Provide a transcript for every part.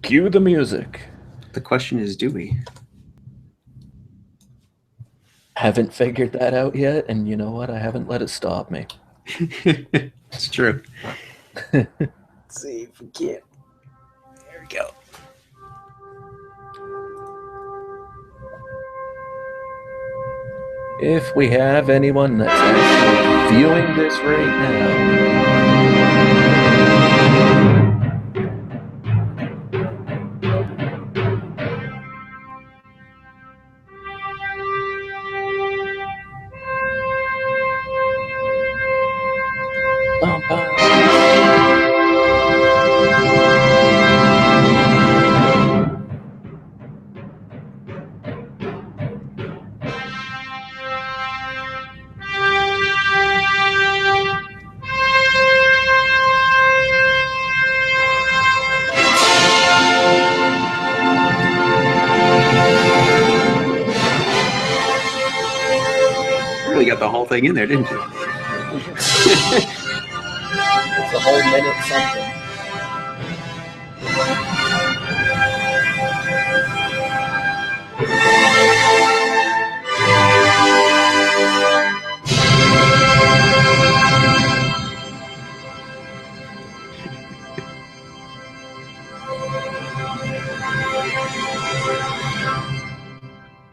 Cue the music. The question is, do we? Haven't figured that out yet, and you know what? I haven't let it stop me. It's true. Let's see if we can. There we go. If we have anyone that's actually viewing this right now, bum, bum. You really got the whole thing in there, didn't you? It's a whole minute something.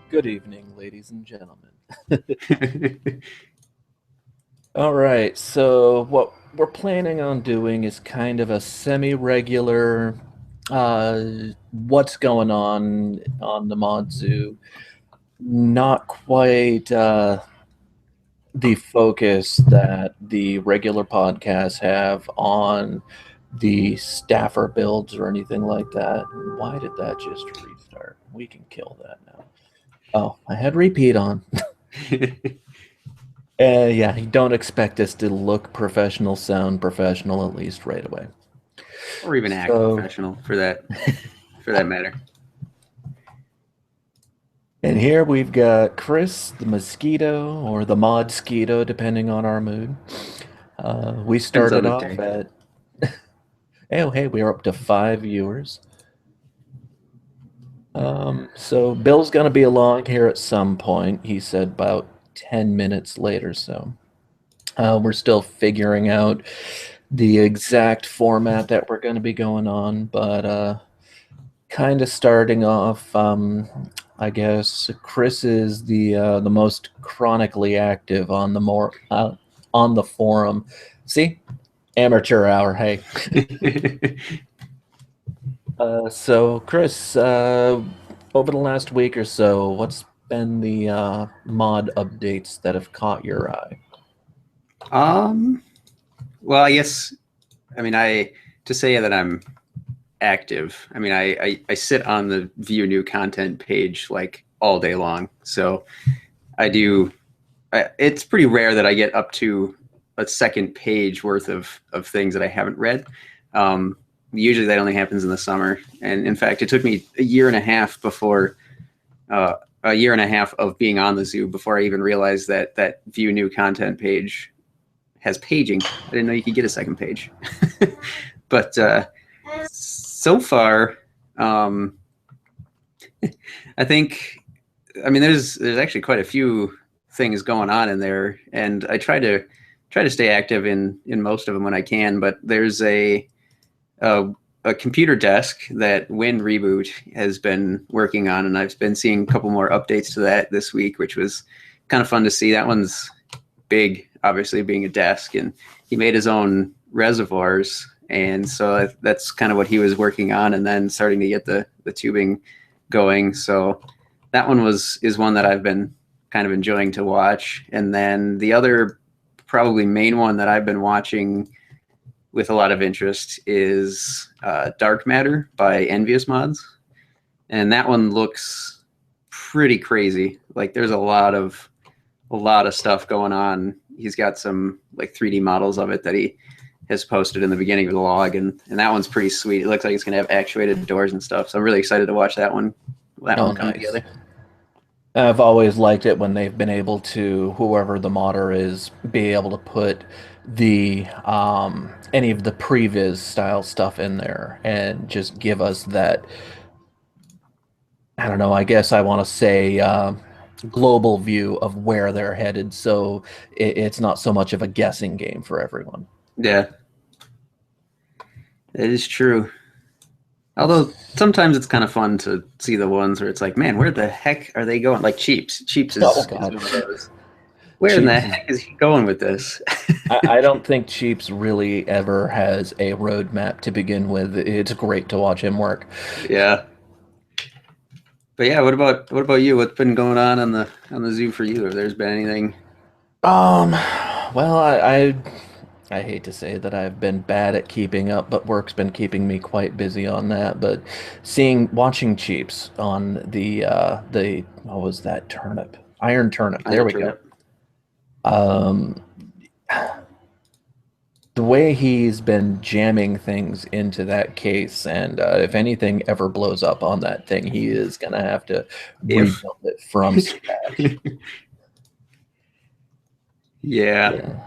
Good evening, ladies and gentlemen. All right, so what we're planning on doing is kind of a semi-regular uh what's going on the Mod Zoo. Not quite the focus that the regular podcasts have on the staffer builds or anything like that. Why did that just restart? We can kill that now. Oh, I had repeat on. Yeah, don't expect us to look professional, sound professional, at least right away. Or even act So, professional for that matter. and here we've got Chris, the mosquito, or the modsquito, depending on our mood. We Depends on started the off day. at, oh, hey, we're up to 5 viewers. So Bill's gonna be along here at some point. He said about 10 minutes later. So we're still figuring out the exact format that we're going to be going on, but kind of starting off. I guess Chris is the most chronically active on on the forum. See, amateur hour. Hey. So Chris, over the last week or so, what's been the mod updates that have caught your eye? um, well, I guess, I mean, I to say that I'm active. I mean, I sit on the view new content page like all day long. So I do. It's pretty rare that I get up to a second page worth of things that I haven't read. Usually that only happens in the summer, and in fact, it took me a year and a half before a year and a half of being on the zoo before I even realized that that view new content page has paging. I didn't know you could get a second page. But so far, um, I think, I mean, there's actually quite a few things going on in there, and I try to stay active in most of them when I can. But there's a, a computer desk that Win Reboot has been working on, and I've been seeing a couple more updates to that this week, which was kind of fun to see. That one's big, obviously being a desk, and he made his own reservoirs, and so that's kind of what he was working on, and then starting to get the tubing going. So that one is one that I've been kind of enjoying to watch. And then the other probably main one that I've been watching with a lot of interest is Dark Matter by Envious Mods, and that one looks pretty crazy. Like there's a lot of stuff going on. He's got some like 3D models of it that he has posted in the beginning of the log, and that one's pretty sweet. It looks like it's gonna have actuated doors and stuff. So I'm really excited to watch that one. That Oh, one come nice. together. I've always liked it when they've been able to, whoever the modder is, be able to put the any of the previs style stuff in there and just give us that, I don't know, I guess I want to say global view of where they're headed, so it's not so much of a guessing game for everyone. Yeah, it is true. Although sometimes it's kind of fun to see the ones where it's like, man, where the heck are they going? Like Cheaps. Cheaps Oh is God, one of those. Where in the Cheeps is. heck is he going with this? I don't think Cheeps really ever has a roadmap to begin with. It's great to watch him work. Yeah. But yeah, what about you? What's been going on the zoo for you? If there's been anything? Um, well, I hate to say that I've been bad at keeping up, but work's been keeping me quite busy on that. But watching Cheeps on the what was that turnip? Iron turnip. I There we go. turnip. Um, the way he's been jamming things into that case, and if anything ever blows up on that thing, he is gonna have to If rebuild it from scratch. yeah, Yeah.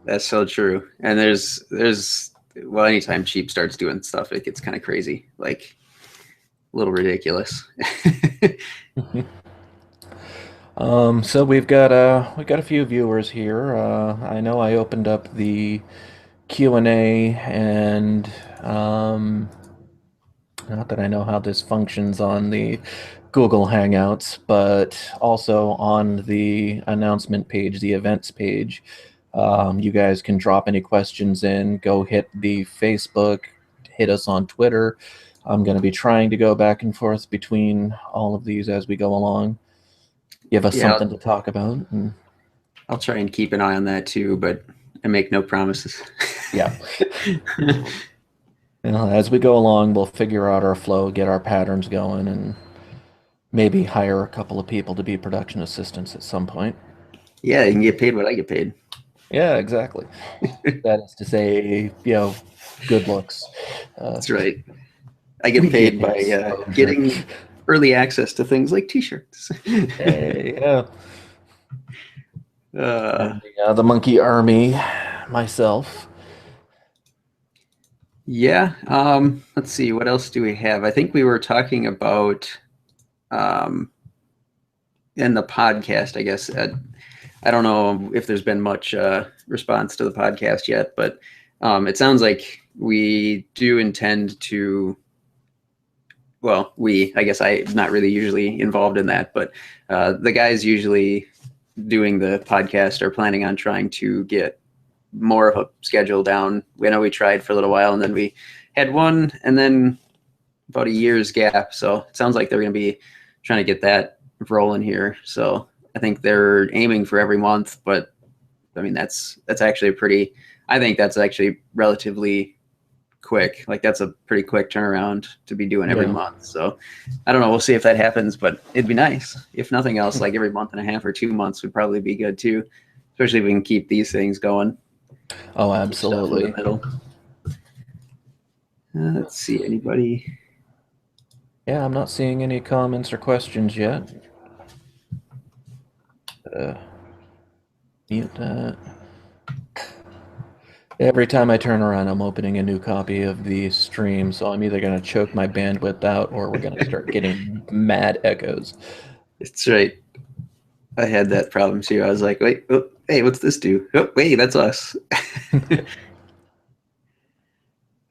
that's so true. And there's well, anytime Cheap starts doing stuff, it gets kind of crazy, like a little ridiculous. So we've got a few viewers here. I know I opened up the Q&A and not that I know how this functions on the Google Hangouts, but also on the announcement page, the events page, you guys can drop any questions in. Go hit the Facebook, hit us on Twitter. I'm going to be trying to go back and forth between all of these as we go along. Give us Yeah, something to talk about. And I'll try and keep an eye on that too, but I make no promises. yeah, as we go along, we'll figure out our flow, get our patterns going, and maybe hire a couple of people to be production assistants at some point. Yeah, you can get paid what I get paid. Yeah, exactly. That is to say, good looks. Uh, That's right. I get we get paid by exposure. getting early access to things like T-shirts. Hey, yeah. uh, And the monkey army, myself. yeah. Let's see. What else do we have? I think we were talking about um, in the podcast. I guess I don't know if there's been much response to the podcast yet, but it sounds like we do intend to. Well, I guess I'm not really usually involved in that, but the guys usually doing the podcast are planning on trying to get more of a schedule down. We know we tried for a little while and then we had one and then about a year's gap. So it sounds like they're going to be trying to get that rolling here. So I think they're aiming for every month, but I mean, that's actually I think that's actually relatively quick. Like that's a pretty quick turnaround to be doing every Yeah. month. So I don't know. We'll see if that happens, but it'd be nice. If nothing else, like every month and a half or 2 months would probably be good too, especially if we can keep these things going, Oh, keep stuff in the absolutely. middle. Let's see, anybody? Yeah, I'm not seeing any comments or questions yet. Uh, Mute that. Every time I turn around, I'm opening a new copy of the stream, so I'm either going to choke my bandwidth out or we're going to start getting mad echoes. It's right. I had that problem too. I was like, wait, oh, hey, what's this do? Oh, wait, that's us. All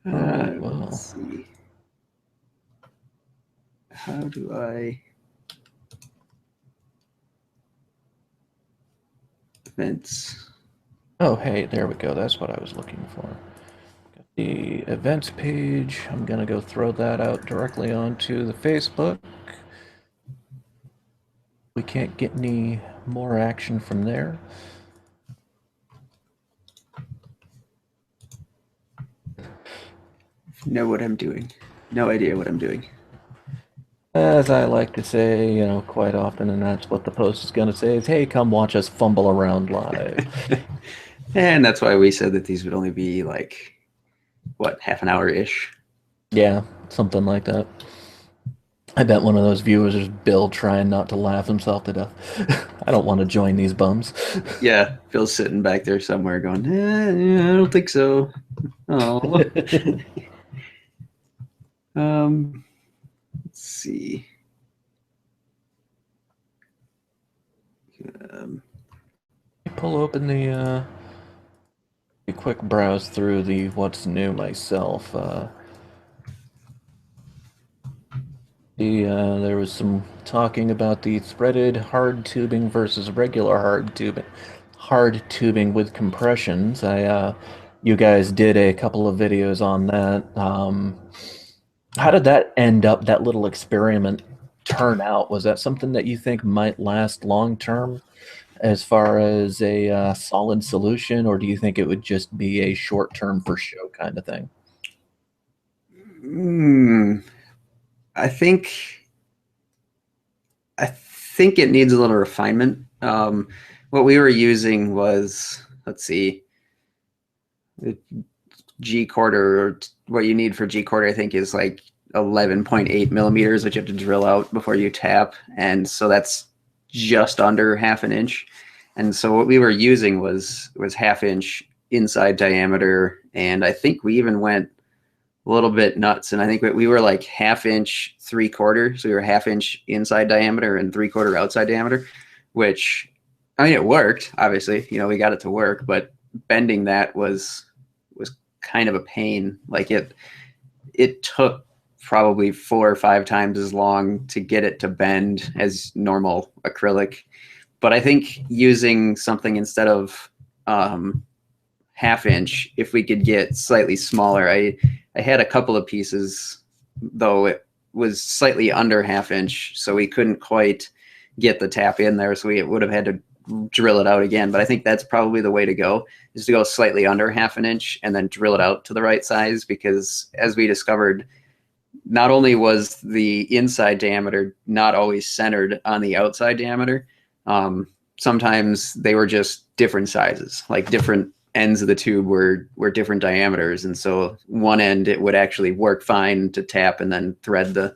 right, Let's well, see. How do I events? oh, hey, there we go. That's what I was looking for. Got the events page. I'm going to go throw that out directly onto the Facebook. We can't get any more action from there. Know what I'm doing. No idea what I'm doing. As I like to say, quite often, and that's what the post is going to say, is, hey, come watch us fumble around live. And that's why we said that these would only be like, what, half an hour ish? Yeah, something like that. I bet one of those viewers is Bill trying not to laugh himself to death. I don't want to join these bums. Yeah, Phil's sitting back there somewhere going, yeah, I don't think so. Oh, let's see. Um, Pull open a quick browse through the what's new myself. There was some talking about the threaded hard tubing versus regular hard tubing with compressions. You guys did a couple of videos on that. How did that end up? That little experiment turn out? Was that something that you think might last long term, as far as a solid solution, or do you think it would just be a short term for show kind of thing? hmm, I think I think it needs a little refinement. What we were using was, let's see, G quarter, or what you need for G quarter, I think, is like 11.8 millimeters, which you have to drill out before you tap. And so that's just under half an inch. And so what we were using was half-inch inside diameter. And I think we even went a little bit nuts. And I think we were like half-inch, three-quarter. So we were half-inch inside diameter and three-quarter outside diameter, which, I mean, it worked, obviously. You know, we got it to work, but bending that was kind of a pain. Like it took probably 4 or 5 times as long to get it to bend as normal acrylic. But I think using something instead of half inch, if we could get slightly smaller, I had a couple of pieces, though it was slightly under half inch, so we couldn't quite get the tap in there. So we would have had to drill it out again. But I think that's probably the way to go, is to go slightly under half an inch and then drill it out to the right size. Because as we discovered, not only was the inside diameter not always centered on the outside diameter, sometimes they were just different sizes, like different ends of the tube were different diameters. And so one end, it would actually work fine to tap and then thread the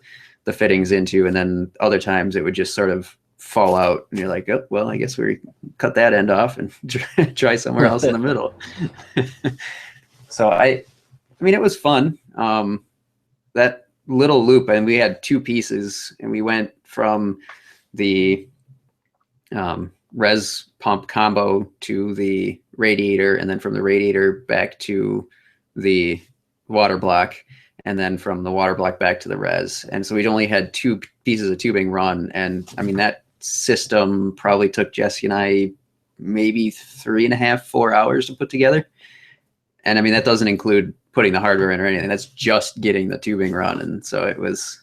fittings into. And then other times it would just sort of fall out. And you're like, oh, well, I guess we cut that end off and try somewhere else in the middle. So I mean, it was fun. That little loop, and we had two pieces, and we went from the res pump combo to the radiator, and then from the radiator back to the water block, and then from the water block back to the res. And so we'd only had two pieces of tubing run. And I mean, that system probably took Jesse and I maybe 3.5, 4 hours to put together. And I mean, that doesn't include putting the hardware in or anything. That's just getting the tubing run. And so it was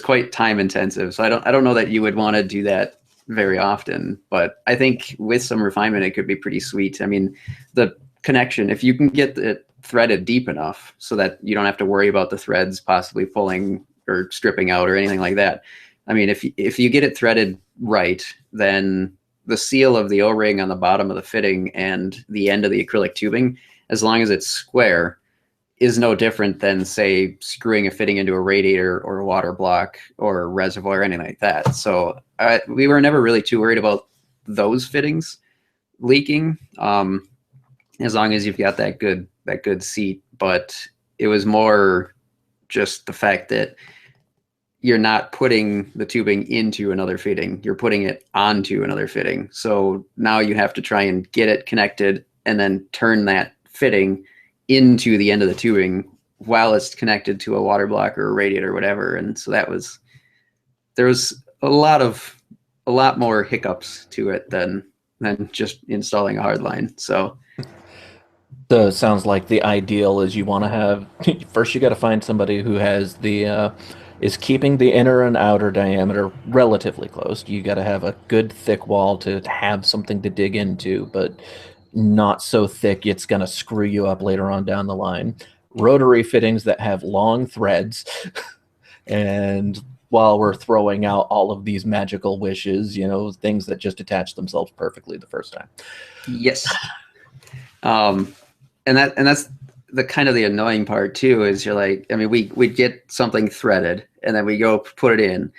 quite time intensive. So I don't know that you would want to do that very often, but I think with some refinement, it could be pretty sweet. I mean, the connection, if you can get it threaded deep enough so that you don't have to worry about the threads possibly pulling or stripping out or anything like that. I mean, if you get it threaded right, then the seal of the O-ring on the bottom of the fitting and the end of the acrylic tubing, as long as it's square, is no different than, say, screwing a fitting into a radiator or a water block or a reservoir or anything like that. So we were never really too worried about those fittings leaking, as long as you've got that good seat. But it was more just the fact that you're not putting the tubing into another fitting, you're putting it onto another fitting. So now you have to try and get it connected and then turn that fitting into the end of the tubing while it's connected to a water block or a radiator or whatever. And so there was a lot more hiccups to it than just installing a hard line. So So it sounds like the ideal is you want to have first you got to find somebody who has the is keeping the inner and outer diameter relatively close. You got to have a good thick wall to have something to dig into, but not so thick it's going to screw you up later on down the line. Rotary fittings that have long threads, and while we're throwing out all of these magical wishes, things that just attach themselves perfectly the first time. yes. And that's the kind of the annoying part too is you're like, I mean, we'd get something threaded and then we go put it in.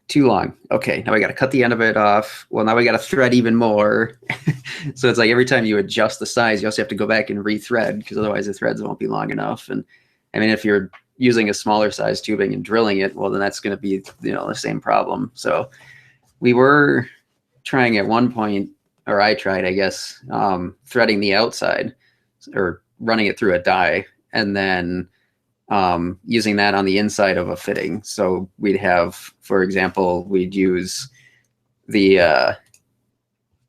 Too long. Okay, now we got to cut the end of it off. Well, now we got to thread even more. So it's like every time you adjust the size, you also have to go back and rethread because otherwise the threads won't be long enough. And I mean, if you're using a smaller size tubing and drilling it, well, then that's going to be, the same problem. So we were trying at one point, or I tried, I guess, threading the outside or running it through a die and then using that on the inside of a fitting. So we'd have, for example, we'd use the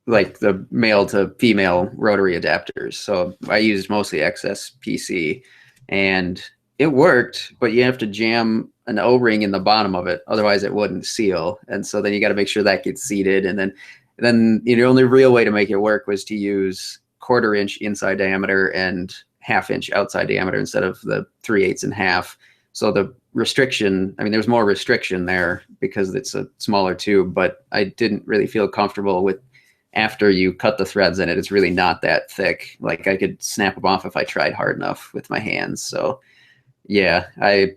like the male to female rotary adapters. So I used mostly XSPC and it worked, but you have to jam an O-ring in the bottom of it. Otherwise it wouldn't seal. And so then you got to make sure that gets seated. And then the only real way to make it work was to use 1/4 inch inside diameter and 1/2 inch outside diameter instead of the 3/8 and half. So the restriction, I mean, there's more restriction there because it's a smaller tube, but I didn't really feel comfortable with after you cut the threads in it, it's really not that thick. Like I could snap them off if I tried hard enough with my hands. So yeah, I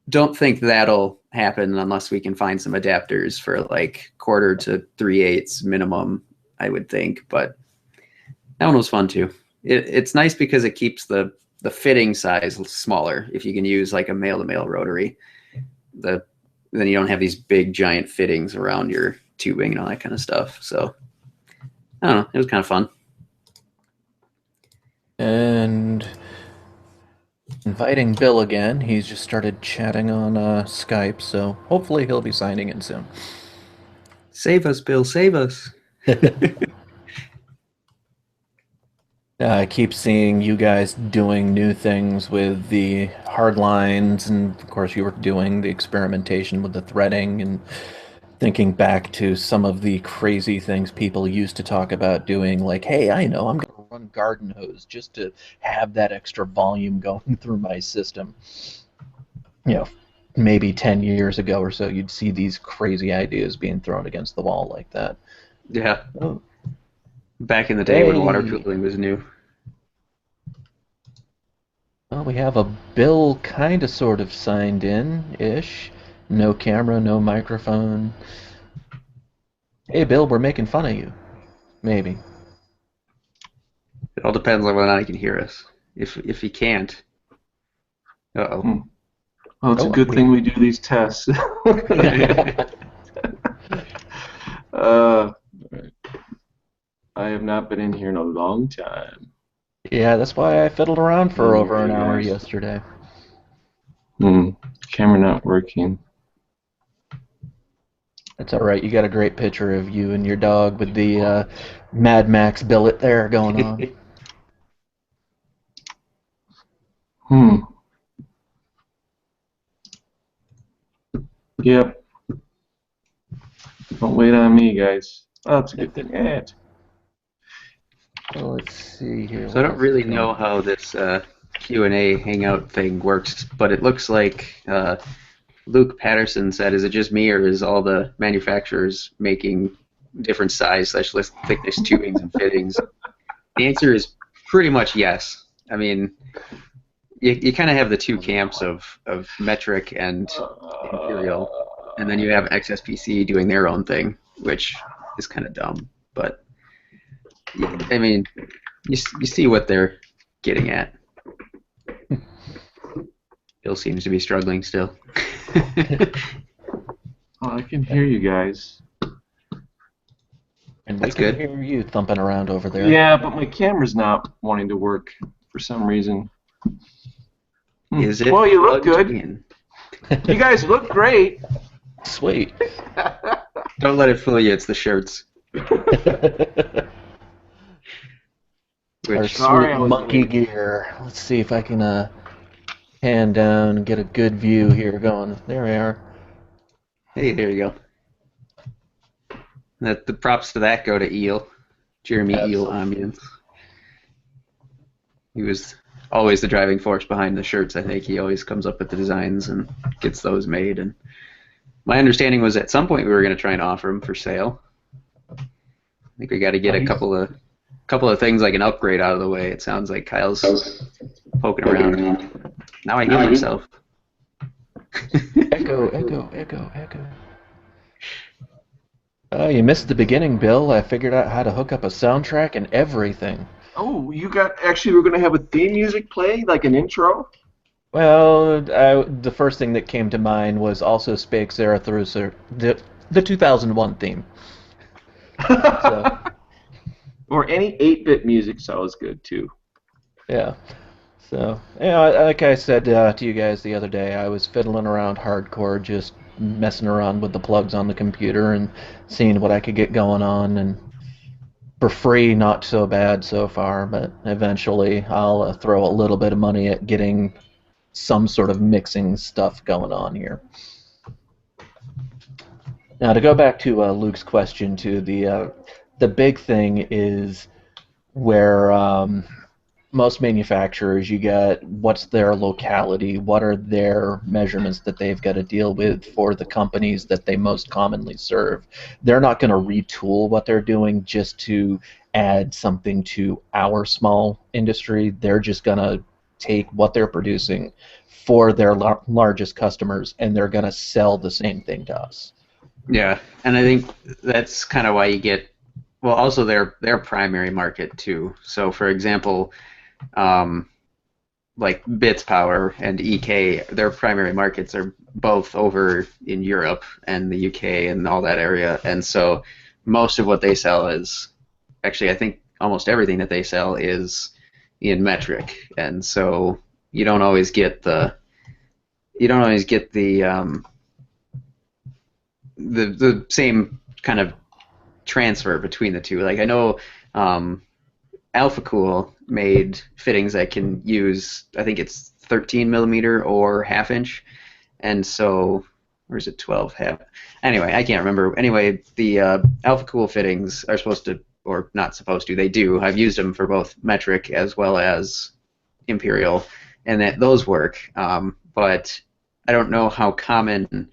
don't think that'll happen unless we can find some adapters for like 1/4 to 3/8 minimum, I would think. But that one was fun too. It's nice because it keeps the fitting size smaller. If you can use like a male-to-male rotary, then you don't have these big giant fittings around your tubing and all that kind of stuff. So I don't know. It was kind of fun. And inviting Bill again. He's just started chatting on Skype, so hopefully he'll be signing in soon. Save us, Bill. Save us. I keep seeing you guys doing new things with the hard lines, and of course, you were doing the experimentation with the threading, and thinking back to some of the crazy things people used to talk about doing, like, hey, I know, I'm going to run garden hose just to have that extra volume going through my system. You know, maybe 10 years ago or so, you'd see these crazy ideas being thrown against the wall like that. Yeah. Oh. Back in the day when water cooling was new. Well, we have a Bill kind of sort of signed in-ish. No camera, no microphone. Hey, Bill, we're making fun of you. Maybe. It all depends on whether or not he can hear us. If he can't, uh-oh. Well, it's a good thing we do these tests. I have not been in here in a long time. Yeah, that's why I fiddled around for over an hour yesterday. Camera not working. That's all right. You got a great picture of you and your dog with the Mad Max billet there going on. Yep. Don't wait on me, guys. Oh, that's a good thing. Well, let's see here. So I don't really know how this Q&A Hangout thing works, but it looks like Luke Patterson said, is it just me or is all the manufacturers making different size / thickness tubings and fittings? The answer is pretty much yes. I mean, you kind of have the two camps of metric and imperial, and then you have XSPC doing their own thing, which is kind of dumb. But I mean, you see what they're getting at. Bill seems to be struggling still. I can hear you guys. And we can hear you thumping around over there. Yeah, but my camera's not wanting to work for some reason. Is it? Well, you look good. You guys look great. Sweet. Don't let it fool you. It's the shirts. Our sweet monkey gear. Let's see if I can pan down and get a good view here going. There we are. Hey, there you go. The props to that go to Eel, Jeremy Eel Ambience. He was always the driving force behind the shirts. I think he always comes up with the designs and gets those made. And my understanding was at some point we were going to try and offer them for sale. I think we got to get a couple couple of things I can upgrade out of the way. It sounds like Kyle's poking around. Now I hear myself. Echo, echo, echo, echo. Oh, you missed the beginning, Bill. I figured out how to hook up a soundtrack and everything. Oh, you got actually we're gonna have a theme music play, like an intro? Well, the first thing that came to mind was also Spake Zarathustra, the 2001 theme. So, Or any 8-bit music sounds good too. yeah. So, like I said to you guys the other day, I was fiddling around hardcore, just messing around with the plugs on the computer and seeing what I could get going on. And for free, not so bad so far, but eventually I'll throw a little bit of money at getting some sort of mixing stuff going on here. Now, to go back to Luke's question, to the big thing is where most manufacturers, you got what's their locality, what are their measurements that they've got to deal with for the companies that they most commonly serve. They're not going to retool what they're doing just to add something to our small industry. They're just going to take what they're producing for their largest customers, and they're going to sell the same thing to us. Yeah, and I think that's kind of why you get, well, also their primary market too. So, for example, like Bits Power and EK, their primary markets are both over in Europe and the UK and all that area, and so most of what they sell is, actually, I think almost everything that they sell is in metric, and so you don't always get the the same kind of transfer between the two. Like I know Alpha Cool made fittings that can use, I think it's 13 millimeter or half inch, and so, or is it 12 half? Anyway, I can't remember. Anyway, the Alpha Cool fittings are supposed to, or not supposed to, they do. I've used them for both metric as well as imperial, and that those work. But I don't know how common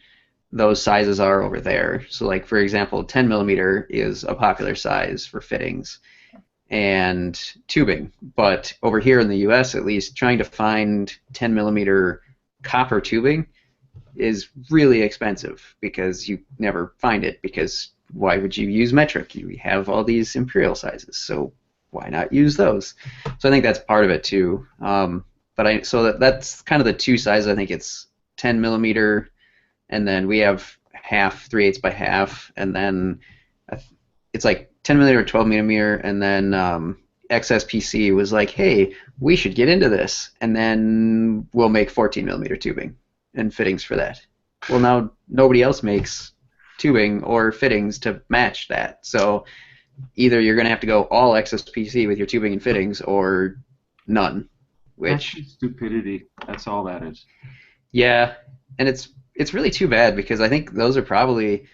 those sizes are over there. So, like for example, 10 millimeter is a popular size for fittings and tubing, but over here in the U.S., at least, trying to find 10 millimeter copper tubing is really expensive because you never find it. Because why would you use metric? You have all these imperial sizes, so why not use those? So I think that's part of it too. So that's kind of the two sizes. I think it's 10 millimeter, and then we have half, 3/8 by half, and then it's like 10 millimeter, 12 millimeter, and then XSPC was like, hey, we should get into this, and then we'll make 14 millimeter tubing and fittings for that. Well, now nobody else makes tubing or fittings to match that, so either you're going to have to go all XSPC with your tubing and fittings, or none. Which that's stupidity. That's all that is. Yeah, and it's really too bad because I think those are probably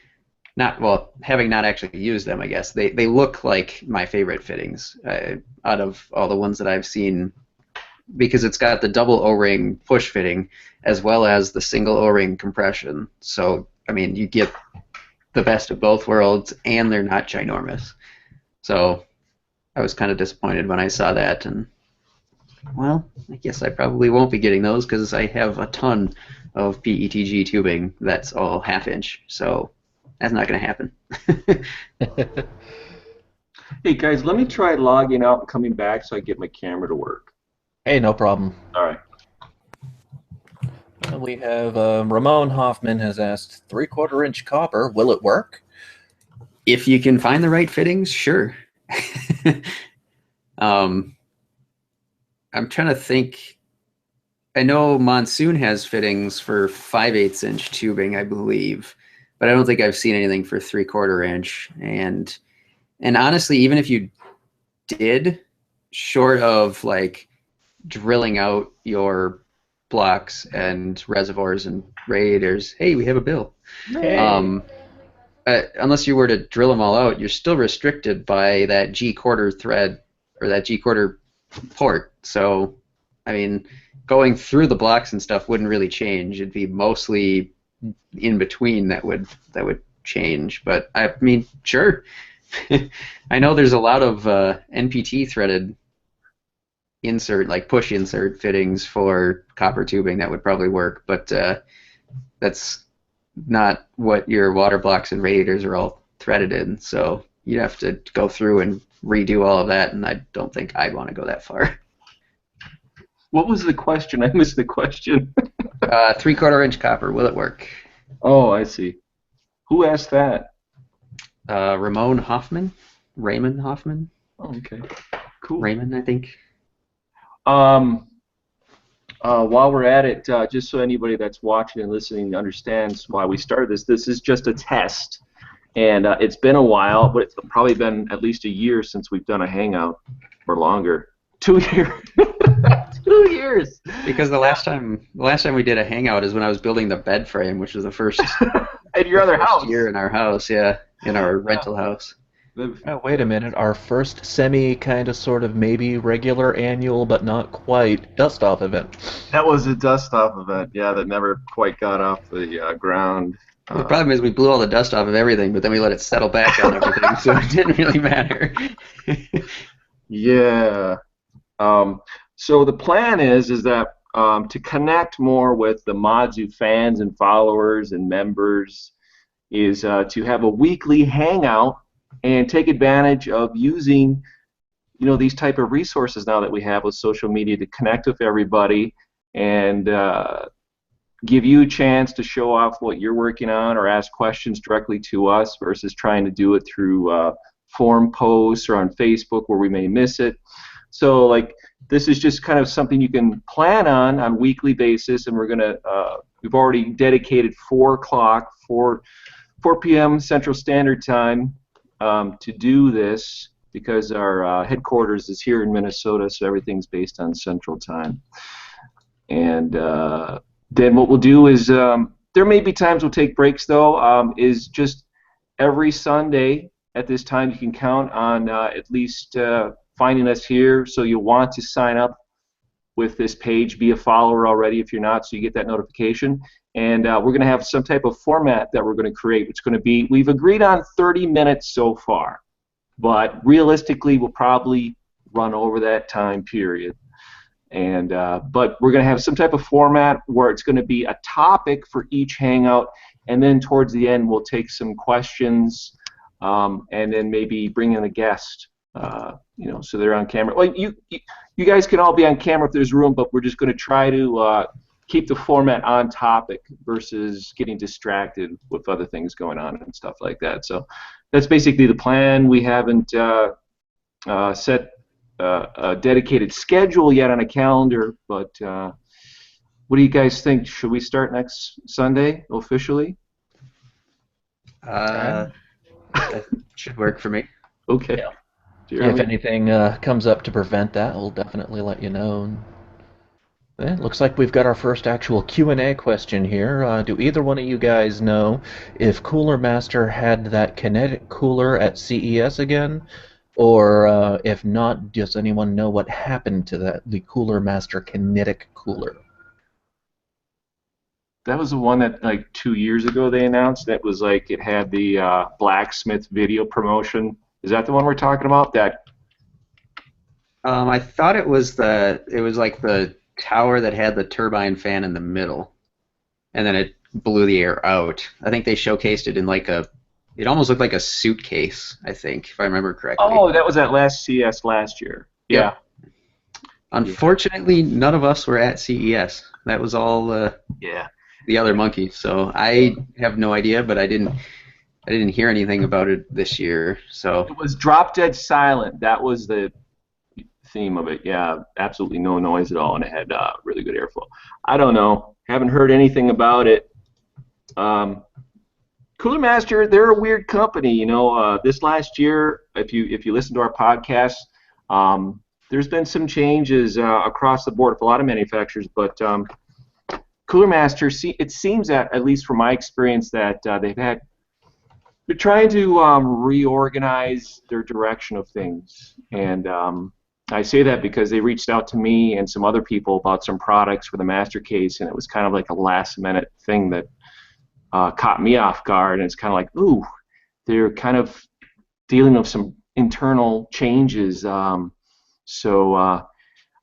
not, well, having not actually used them, I guess they look like my favorite fittings out of all the ones that I've seen, because it's got the double O-ring push fitting as well as the single O-ring compression. So I mean, you get the best of both worlds, and they're not ginormous. So I was kind of disappointed when I saw that, and well, I guess I probably won't be getting those because I have a ton of PETG tubing that's all half inch, so that's not going to happen. Hey guys, let me try logging out and coming back so I get my camera to work. Hey, no problem. All right. We have Ramon Hoffman has asked 3/4 inch copper. Will it work? If you can find the right fittings, sure. I'm trying to think. I know Monsoon has fittings for 5/8 inch tubing, I believe, but I don't think I've seen anything for 3/4 inch. And honestly, even if you did, short of like drilling out your blocks and reservoirs and radiators, hey, we have a bill. Hey. Unless you were to drill them all out, you're still restricted by that G-quarter thread or that G-quarter port. So, I mean, going through the blocks and stuff wouldn't really change. It'd be mostly in between that would change. But I mean, sure, I know there's a lot of NPT threaded insert, like push insert fittings for copper tubing that would probably work, but that's not what your water blocks and radiators are all threaded in. So you'd have to go through and redo all of that, and I don't think I'd want to go that far. What was the question? I missed the question. 3/4 inch copper, will it work? Oh, I see. Who asked that? Ramon Hoffman? Raymond Hoffman? Oh, okay. Cool. Raymond, I think. While we're at it, just so anybody that's watching and listening understands why we started this is just a test. And it's been a while, but it's probably been at least a year since we've done a Hangout, or longer. 2 years. 2 years. Because the last time we did a Hangout is when I was building the bed frame, which was the first at your other house. year in our house, yeah, in our rental house. Oh, wait a minute. Our first semi kind of sort of maybe regular annual but not quite dust-off event. That was a dust-off event, yeah, that never quite got off the ground. The problem is we blew all the dust off of everything, but then we let it settle back on everything, so it didn't really matter. Yeah. So the plan is that to connect more with the Modzu fans and followers and members is to have a weekly hangout and take advantage of using, you know, these type of resources now that we have with social media to connect with everybody and give you a chance to show off what you're working on or ask questions directly to us versus trying to do it through forum posts or on Facebook where we may miss it. So like this is just kind of something you can plan on a weekly basis, and we're gonna we've already dedicated 4 p.m. Central Standard Time to do this because our headquarters is here in Minnesota, so everything's based on Central Time. And then what we'll do is there may be times we'll take breaks though. Is just every Sunday at this time you can count on at least finding us here. So you'll want to sign up with this page, be a follower already if you're not, so you get that notification. And we're going to have some type of format that we're going to create. It's going to be, we've agreed on 30 minutes so far, but realistically we'll probably run over that time period. And but we're going to have some type of format where it's going to be a topic for each hangout, and then towards the end we'll take some questions and then maybe bring in a guest. You know, so they're on camera. Well, you guys can all be on camera if there's room, but we're just going to try to keep the format on topic versus getting distracted with other things going on and stuff like that. So that's basically the plan. We haven't set a dedicated schedule yet on a calendar, but what do you guys think? Should we start next Sunday officially? That should work for me. Okay. Yeah. If anything comes up to prevent that, we'll definitely let you know. It looks like we've got our first actual Q&A question here. Do either one of you guys know if Cooler Master had that kinetic cooler at CES again? Or if not, does anyone know what happened to the Cooler Master kinetic cooler? That was the one that like 2 years ago they announced. That was like it had the blacksmith video promotion. Is that the one we're talking about? That I thought it was like the tower that had the turbine fan in the middle, and then it blew the air out. I think they showcased it in like it almost looked like a suitcase, I think, if I remember correctly. Oh, that was at last CES last year. Yeah. Unfortunately, none of us were at CES. That was all the other monkey. So I have no idea, but I didn't hear anything about it this year. So it was drop dead silent. That was the theme of it. Yeah, absolutely no noise at all, and it had really good airflow. I don't know. Haven't heard anything about it. Cooler Master, they're a weird company. You know, this last year, if you listen to our podcast, there's been some changes across the board for a lot of manufacturers, but Cooler Master, it seems that, at least from my experience, that they're trying to reorganize their direction of things, and I say that because they reached out to me and some other people about some products for the Master Case, and it was kind of like a last-minute thing that caught me off guard, and it's kind of like, ooh, they're kind of dealing with some internal changes. So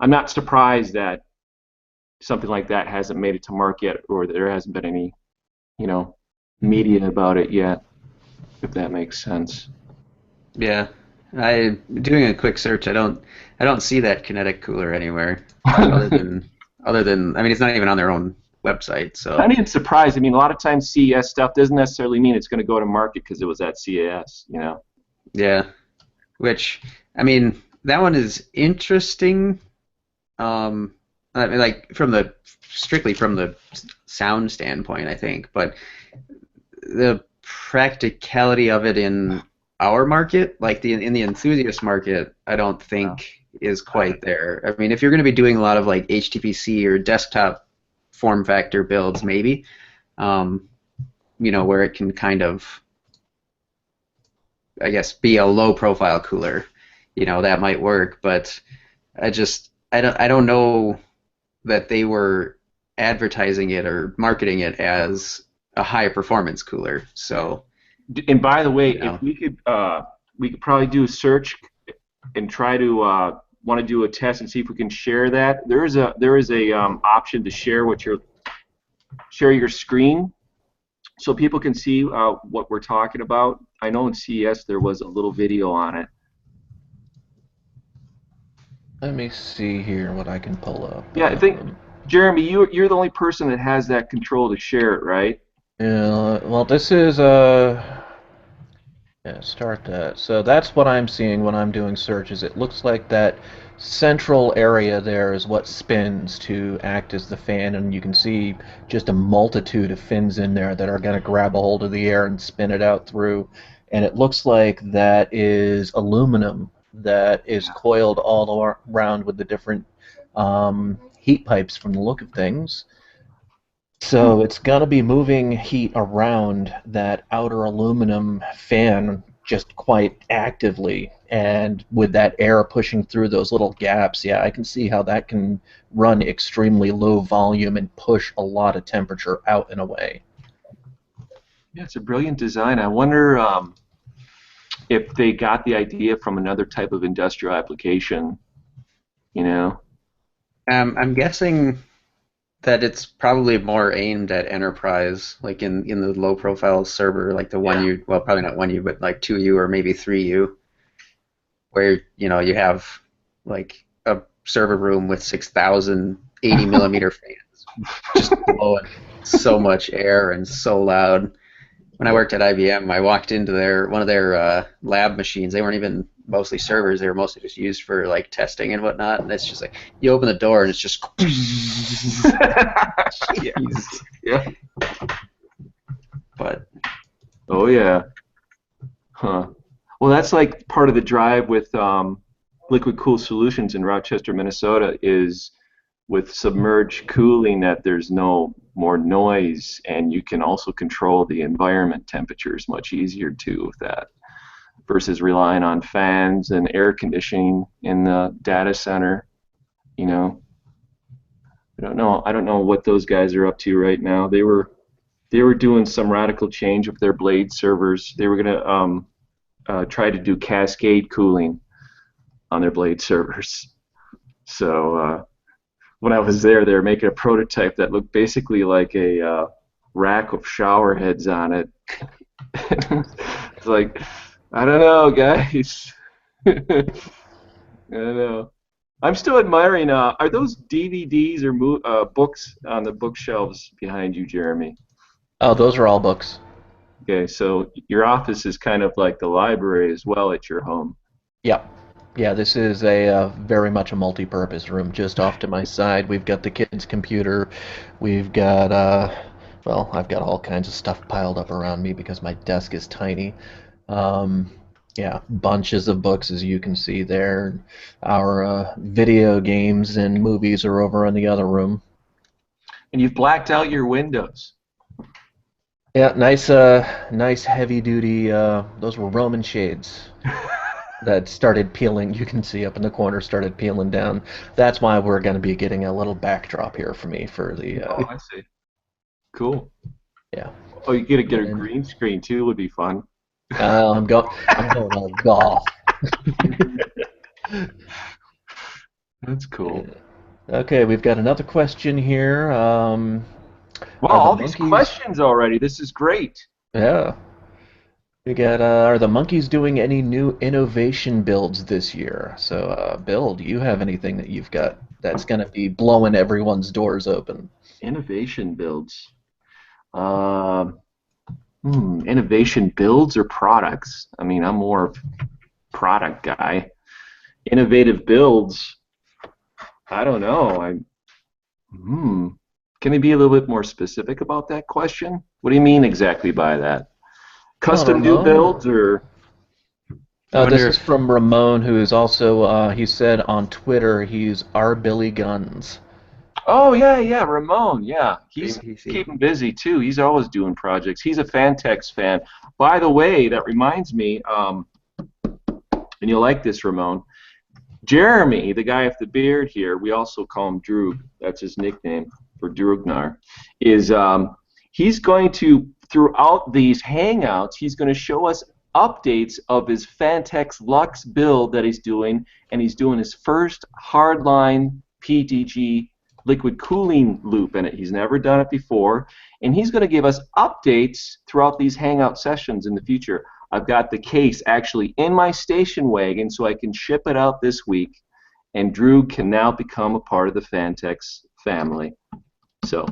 I'm not surprised that something like that hasn't made it to market, or there hasn't been any, you know, media about it yet, if that makes sense. Yeah. I doing a quick search. I don't see that kinetic cooler anywhere other than I mean it's not even on their own website. So Not even surprised. I mean, a lot of times CES stuff doesn't necessarily mean it's going to go to market because it was at CES, you know. yeah, which I mean that one is interesting. I mean, like from the strictly from the sound standpoint, I think, but the practicality of it in our market, like the in the enthusiast market, I don't Yeah. think is quite there. I mean, if you're going to be doing a lot of like HTPC or desktop form factor builds, maybe, um, where it can kind of, I guess, be a low profile cooler, that might work. But I don't know that they were advertising it or marketing it as a high performance cooler. So, And by the way, you if know, we could probably do a search and try to want to do a test and see if we can share that. There is a option to share your screen so people can see what we're talking about. I know in CES there was a little video on it. Let me see here what I can pull up. Yeah, I think Jeremy, you're the only person that has that control to share it, right? Yeah, well, this is yeah, start that. So that's what I'm seeing when I'm doing searches. It looks like that central area there is what spins to act as the fan, and you can see just a multitude of fins in there that are going to grab a hold of the air and spin it out through. And it looks like that is aluminum that is coiled all around with the different heat pipes from the look of things. Hmm. So it's going to be moving heat around that outer aluminum fan just quite actively. And with that air pushing through those little gaps, yeah, I can see how that can run extremely low volume and push a lot of temperature out and away. Yeah, it's a brilliant design. I wonder if they got the idea from another type of industrial application, you know? I'm guessing that it's probably more aimed at enterprise, like in the low profile server, like the Yeah. 1U, well, probably not 1U, but like 2U or maybe 3U, where you have like a server room with 6,000 80 millimeter fans just blowing so much air and so loud. When I Yeah. worked at IBM, I walked into one of their lab machines. They weren't even mostly servers; they were mostly just used for like testing and whatnot. And it's just like you open the door and it's just, Yeah. jeez. Yeah. But Oh yeah. Huh. Well, that's like part of the drive with Liquid Cool Solutions in Rochester, Minnesota, is with submerged cooling that there's no more noise, and you can also control the environment temperatures much easier too with that versus relying on fans and air conditioning in the data center. You know, I don't know. I don't know what those guys are up to right now. They were doing some radical change with their blade servers. They were gonna try to do cascade cooling on their blade servers. So when I was there, they were making a prototype that looked basically like a rack of shower heads on it. It's like, I don't know, guys. I don't know. I'm still admiring. Are those DVDs or books on the bookshelves behind you, Jeremy? Oh, those are all books. Okay, so your office is kind of like the library as well at your home. Yep. Yeah, this is a very much a multi-purpose room. Just off to my side, we've got the kids' computer. We've got, well, I've got all kinds of stuff piled up around me because my desk is tiny. Um, yeah, bunches of books, as you can see there. Our video games and movies are over in the other room. And you've blacked out your windows. Yeah, nice heavy-duty. Those were Roman shades that started peeling. You can see up in the corner started peeling down. That's why we're going to be getting a little backdrop here for me for the Oh, I see. Cool. yeah. Oh, you get to get a And green screen too would be fun. I'm going all golf. That's cool. Okay, we've got another question here. Wow, Are the all these monkeys? questions already. This is great. Yeah. We got. Are the monkeys doing any new innovation builds this year? So, Bill, do you have anything that you've got that's going to be blowing everyone's doors open? Innovation builds. Um, Innovation builds or products? I mean, I'm more of product guy. Innovative builds. I don't know. Hmm. Can you be a little bit more specific about that question? What do you mean exactly by that? Come on, Custom new Ramon. builds or? I This wonder is if from Ramon, who is also, he said on Twitter, he's our Billy Guns. Oh yeah, yeah, Ramon. Yeah, he's Dream PC. keeping busy too. He's always doing projects. He's a Fantex fan. By the way, that reminds me, and you'll like this, Ramon. Jeremy, the guy with the beard here, we also call him Droog. That's his nickname for Droognar. Is he's going to throughout these hangouts, he's going to show us updates of his Fantex Lux build that he's doing, and he's doing his first hardline PTG liquid cooling loop in it. He's never done it before, and he's going to give us updates throughout these hangout sessions in the future. I've got the case actually in my station wagon so I can ship it out this week, and Drew can now become a part of the Fantex family. So.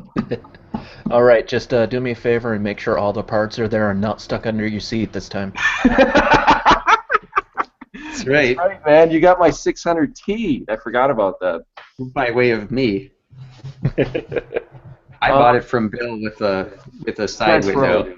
All right, just do me a favor and make sure all the parts are there and not stuck under your seat this time. That's right. That's right, man. You got my 600T. I forgot about that. By way of me. I bought it from Bill with a side That's window. right.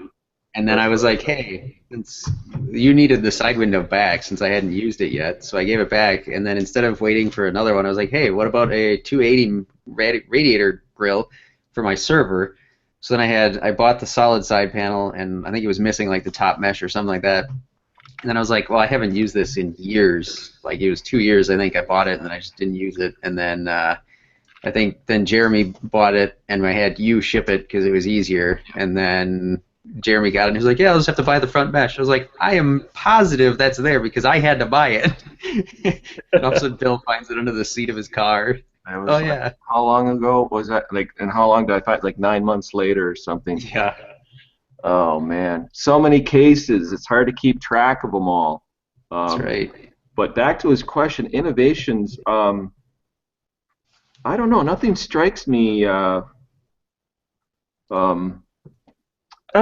And then I was like, hey, since you needed the side window back since I hadn't used it yet, so I gave it back. And then instead of waiting for another one, I was like, hey, what about a 280 radiator grill for my server? So then I bought the solid side panel, and I think it was missing like the top mesh or something like that. And then I was like, well, I haven't used this in years. Like it was 2 years, I think I bought it, and then I just didn't use it. And then I think then Jeremy bought it, and I had you ship it because it was easier. And then Jeremy got it, and he was like, yeah, I'll just have to buy the front mesh. I was like, I am positive that's there because I had to buy it. And all of a sudden Bill finds it under the seat of his car. I was Oh, like, yeah. how long ago was that? Like, and how long did I find? Like 9 months later or something. Yeah. Oh man, so many cases. It's hard to keep track of them all. That's right. But back to his question, innovations. I don't know. Nothing strikes me. I don't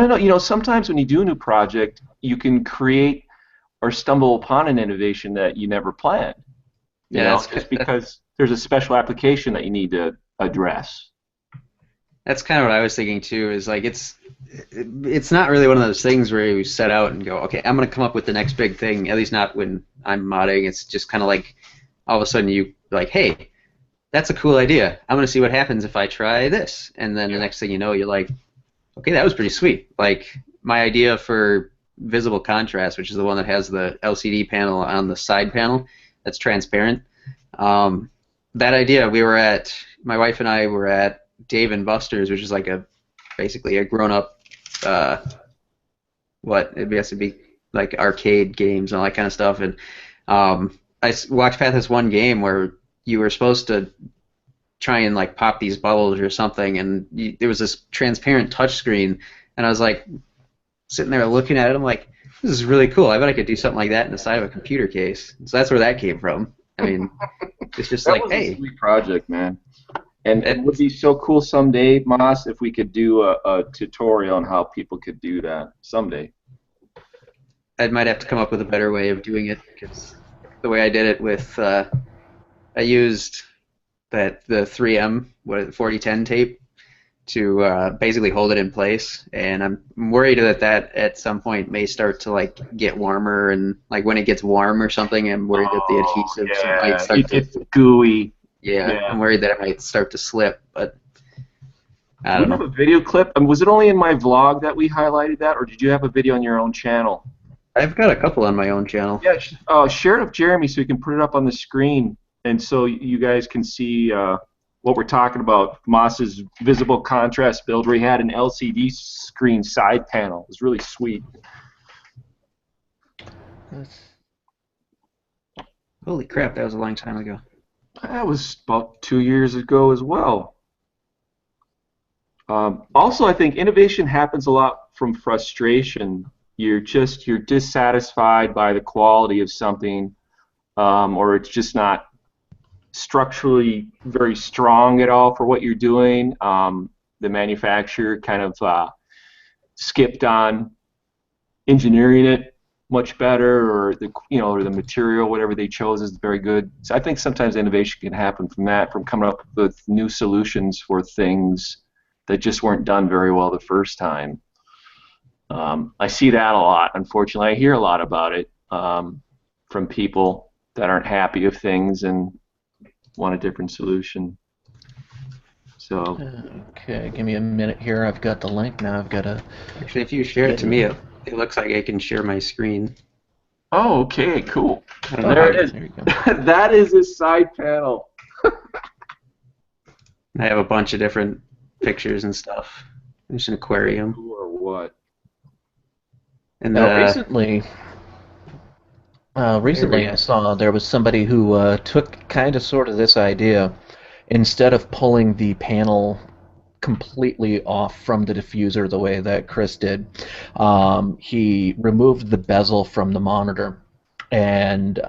know. You know, sometimes when you do a new project, you can create or stumble upon an innovation that you never planned. You know, just because there's a special application that you need to address. That's kind of what I was thinking too. Is like it's not really one of those things where you set out and go, okay, I'm going to come up with the next big thing. At least not when I'm modding. It's just kind of like all of a sudden you like, hey, that's a cool idea. I'm going to see what happens if I try this. And then the next thing you know, you're like, okay, that was pretty sweet. Like my idea for visible contrast, which is the one that has the LCD panel on the side panel that's transparent. That idea, my wife and I were at Dave and Buster's, which is like basically a grown-up, it has to be like arcade games and all that kind of stuff. And I watched past this one game where you were supposed to try and like pop these bubbles or something, and there was this transparent touch screen, and I was like sitting there looking at it. I'm like, this is really cool. I bet I could do something like that in the side of a computer case. So that's where that came from. I mean, it's just That like, was hey, a sweet project, man. And it would be so cool someday, Moss, if we could do a tutorial on how people could do that someday. I might have to come up with a better way of doing it, because the way I did it with, I used the 3M 4010 tape to basically hold it in place, and I'm worried that at some point may start to like get warmer, and like when it gets warm or something, I'm worried that the adhesives might start it gets gooey. Yeah, I'm worried that it might start to slip, but I Do don't we have know. a video clip? Was it only in my vlog that we highlighted that, or did you have a video on your own channel? I've got a couple on my own channel. Yeah, share it with Jeremy so we can put it up on the screen, and so you guys can see what we're talking about. Moss's visible contrast build where he had an LCD screen side panel. It was really sweet. That's- Holy crap, that was a long time ago. That was about 2 years ago as well. Also, I think innovation happens a lot from frustration. You're dissatisfied by the quality of something, or it's just not structurally very strong at all for what you're doing. The manufacturer kind of skipped on engineering it much better, or or the material, whatever they chose, is very good. So I think sometimes innovation can happen from that, from coming up with new solutions for things that just weren't done very well the first time. I see that a lot. Unfortunately, I hear a lot about it from people that aren't happy with things and want a different solution. So, Okay, give me a minute here. I've got the link now. I've got to Actually, if you share it get to me, in. it looks like I can share my screen. oh, okay, cool. I don't know There how. it is. There you go. That is his side panel. I have a bunch of different pictures and stuff. There's an aquarium. Or what? And Now, the there we recently I saw there was somebody who took kind of sort of this idea. Instead of pulling the panel completely off from the diffuser the way that Chris did, he removed the bezel from the monitor and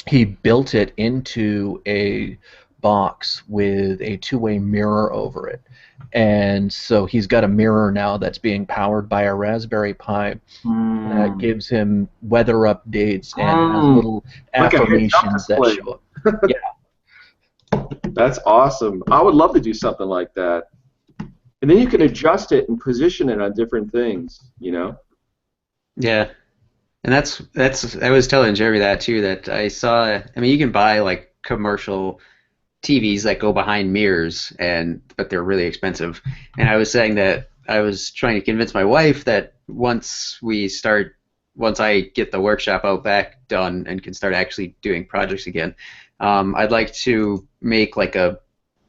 he built it into a box with a two-way mirror over it. And so he's got a mirror now that's being powered by a Raspberry Pi that Mm. gives him weather updates and has Mm. little Like a heads-up affirmations that display. show up. Yeah, That's awesome. I would love to do something like that. And then you can adjust it and position it on different things. yeah, and that's I was telling Jeremy that too. That I saw. I mean, you can buy like commercial TVs that go behind mirrors, but they're really expensive. And I was saying that I was trying to convince my wife that once I get the workshop out back done and can start actually doing projects again, I'd like to make like a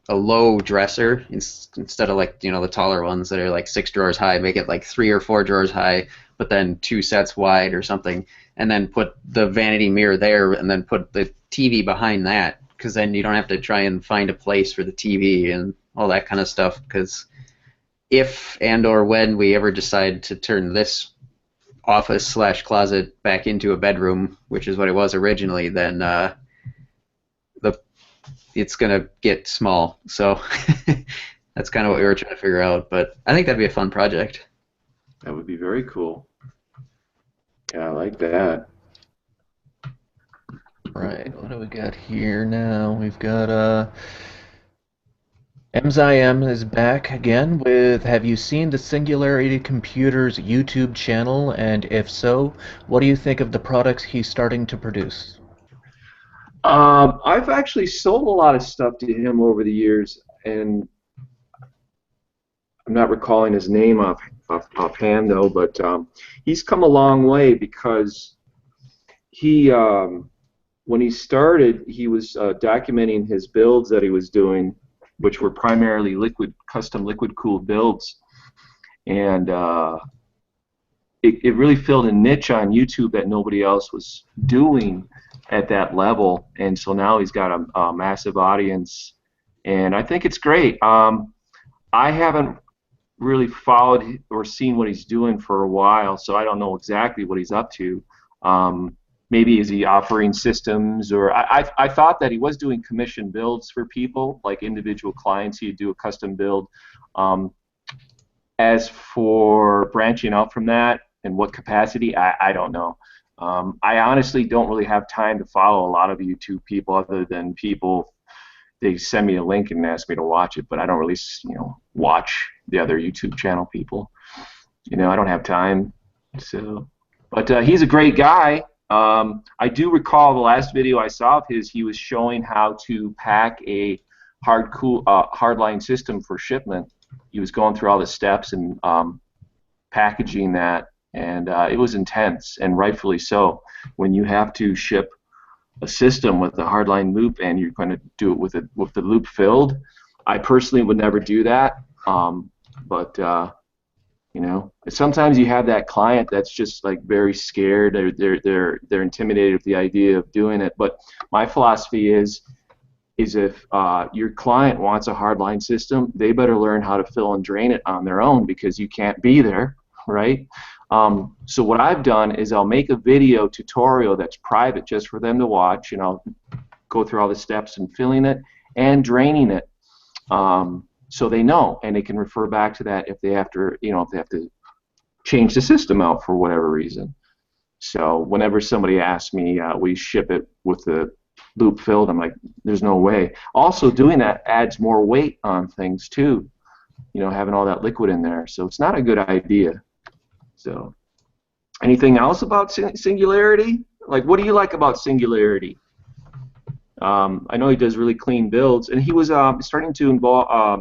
low dresser instead of like the taller ones that are like 6 drawers high. Make it like 3 or 4 drawers high, but then 2 sets wide or something, and then put the vanity mirror there, and then put the TV behind that. Because then you don't have to try and find a place for the TV and all that kind of stuff. Because if and or when we ever decide to turn this office/closet back into a bedroom, which is what it was originally, then the it's gonna get small. So that's kind of what we were trying to figure out. But I think that'd be a fun project. That would be very cool. Yeah, I like that. right. What do we got here now? We've got MZIM is back again with Have you seen the Singularity Computers YouTube channel? And if so, what do you think of the products he's starting to produce? I've actually sold a lot of stuff to him over the years, and I'm not recalling his name offhand though, but he's come a long way because when he started, he was documenting his builds that he was doing, which were primarily custom liquid-cooled builds, and it really filled a niche on YouTube that nobody else was doing at that level, and so now he's got a massive audience, and I think it's great. I haven't really followed or seen what he's doing for a while, so I don't know exactly what he's up to. Maybe is he offering systems, or I thought that he was doing commission builds for people, like individual clients. He'd do a custom build. As for branching out from that and what capacity, I don't know. I honestly don't really have time to follow a lot of YouTube people, other than people, they send me a link and ask me to watch it, but I don't really watch the other YouTube channel people. I don't have time. So, but he's a great guy. I do recall the last video I saw of his, he was showing how to pack a hardline system for shipment. He was going through all the steps and packaging that, and it was intense, and rightfully so. When you have to ship a system with a hardline loop and you're going to do it with the loop filled, I personally would never do that. But You know, sometimes you have that client that's just like very scared. They're intimidated with the idea of doing it. But my philosophy is if your client wants a hardline system, they better learn how to fill and drain it on their own, because you can't be there, right? So what I've done is I'll make a video tutorial that's private just for them to watch, and I'll go through all the steps in filling it and draining it, so they know, and they can refer back to that if they have to, if they have to change the system out for whatever reason. So whenever somebody asks me, we ship it with the loop filled, I'm like, there's no way. Also, doing that adds more weight on things too, having all that liquid in there. So it's not a good idea. So anything else about Singularity? Like, what do you like about Singularity? I know he does really clean builds, and he was starting to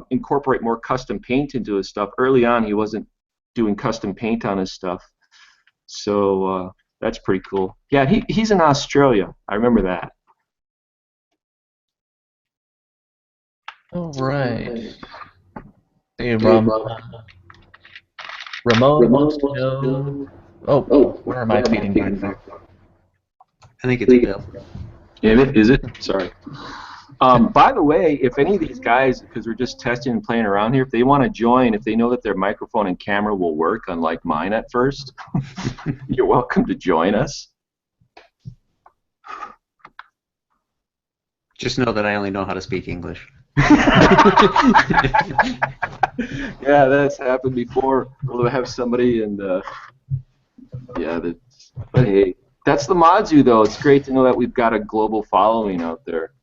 incorporate more custom paint into his stuff. Early on, he wasn't doing custom paint on his stuff, so that's pretty cool. Yeah, he's in Australia. I remember that. All right. Hey, Ramon wants to know. Oh, where am I feeding back there? I think it's Bill. Is it? Sorry. By the way, if any of these guys, because we're just testing and playing around here, if they want to join, if they know that their microphone and camera will work, unlike mine at first, you're welcome to join us. Just know that I only know how to speak English. Yeah, that's happened before. We'll have somebody, and but hey, that's the Modzu, though. It's great to know that we've got a global following out there.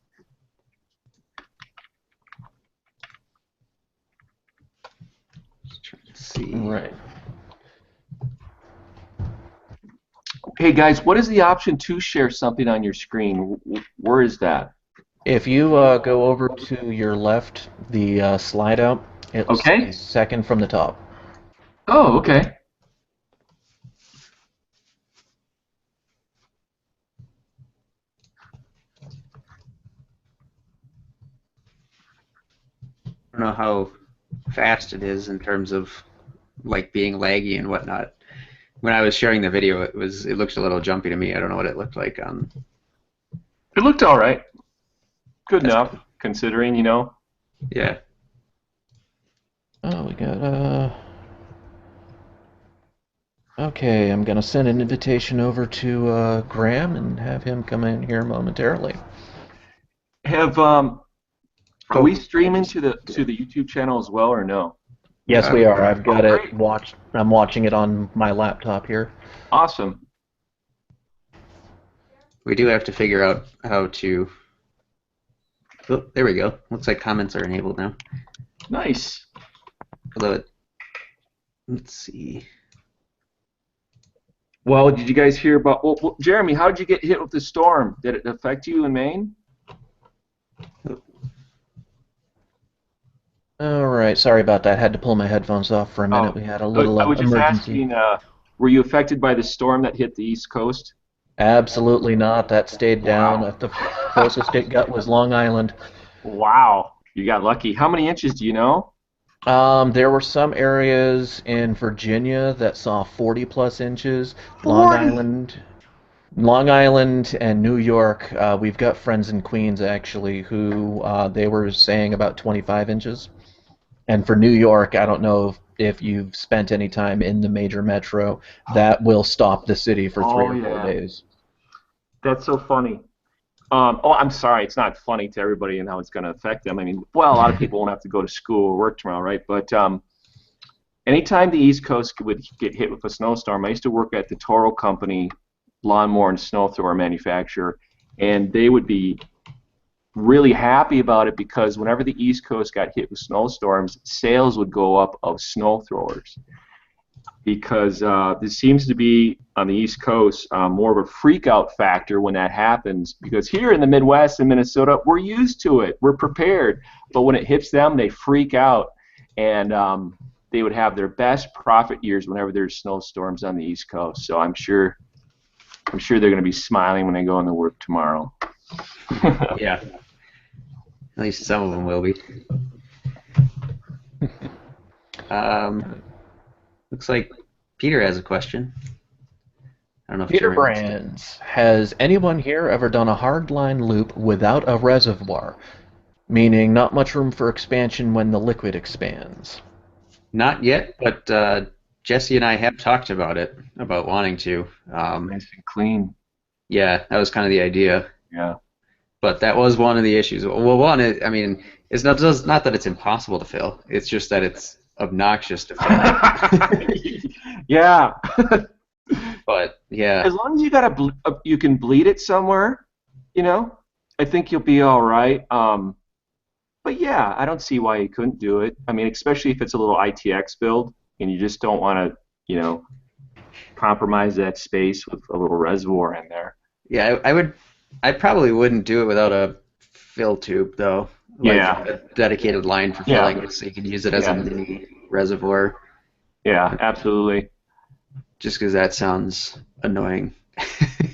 Let's see. Right. Hey guys, what is the option to share something on your screen? Where is that? If you go over to your left, the slide out, it's Okay. second from the top. Oh, okay. I don't know how fast it is in terms of like being laggy and whatnot. When I was sharing the video, it looked a little jumpy to me. I don't know what it looked like on. It looked all right. Good That's enough, good. considering, Yeah. Oh, we got Okay, I'm gonna send an invitation over to Graham and have him come in here momentarily. Are we streaming to the YouTube channel as well, or no? Yes, we are. I've got it great. watched. I'm watching it on my laptop here. Awesome. We do have to figure out how to. Oh, there we go. Looks like comments are enabled now. Nice. Although let's see. Well, did you guys hear about? Well, Jeremy, how did you get hit with the storm? Did it affect you in Maine? All right, sorry about that. Had to pull my headphones off for a minute. We had a little I was just emergency. asking, were you affected by the storm that hit the East Coast? Absolutely not. That stayed down. Wow. The closest it got was Long Island. Wow, you got lucky. How many inches do you know? There were some areas in Virginia that saw 40+ inches. 40. Long Island and New York. We've got friends in Queens actually who they were saying about 25 inches. And for New York, I don't know if you've spent any time in the major metro. That will stop the city for 3 or 4 days. That's so funny. I'm sorry, it's not funny to everybody and how it's going to affect them. I mean, well, a lot of people won't have to go to school or work tomorrow, right? But anytime the East Coast would get hit with a snowstorm, I used to work at the Toro Company, lawnmower and snow thrower manufacturer, and they would be really happy about it because whenever the East Coast got hit with snowstorms, sales would go up of snow throwers. Because there seems to be on the East Coast more of a freak out factor when that happens. Because here in the Midwest in Minnesota, we're used to it, we're prepared. But when it hits them, they freak out, and they would have their best profit years whenever there's snowstorms on the East Coast. So I'm sure they're going to be smiling when they go into work tomorrow. Yeah. At least some of them will be. Looks like Peter has a question. I don't know if Peter Jeremy wants to. Brands, has anyone here ever done a hardline loop without a reservoir? Meaning not much room for expansion when the liquid expands. Not yet, but Jesse and I have talked about it, about wanting to. Nice and clean. Yeah, that was kind of the idea. Yeah. But that was one of the issues. Well, one, I mean, it's not that it's impossible to fill. It's just that it's obnoxious to fill. Yeah. But yeah, As long as you got you can bleed it somewhere, I think you'll be all right. But yeah, I don't see why you couldn't do it. I mean, especially if it's a little ITX build and you just don't want to, compromise that space with a little reservoir in there. yeah, I probably wouldn't do it without a fill tube though. Like Yeah. a dedicated line for Yeah. filling it, so you can use it as a Yeah. mini reservoir. Yeah, absolutely. Just because that sounds annoying.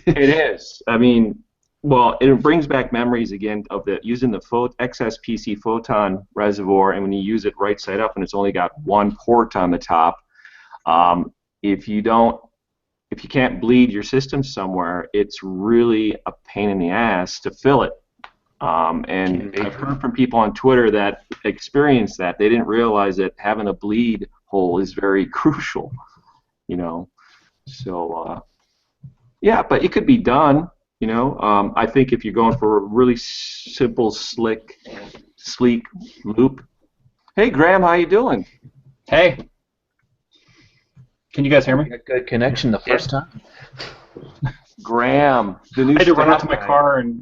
It is. I mean, well, it brings back memories again of using the XSPC photon reservoir, and when you use it right side up, and it's only got one port on the top. If you can't bleed your system somewhere, it's really a pain in the ass to fill it. And I've heard from people on Twitter that experienced that. They didn't realize that having a bleed hole is very crucial. So yeah, but it could be done. I think if you're going for a really simple, sleek loop. Hey, Graham, how you doing? Hey, can you guys hear me? Got good connection the first time. Graham, the new I had to run out staff to my guy. car and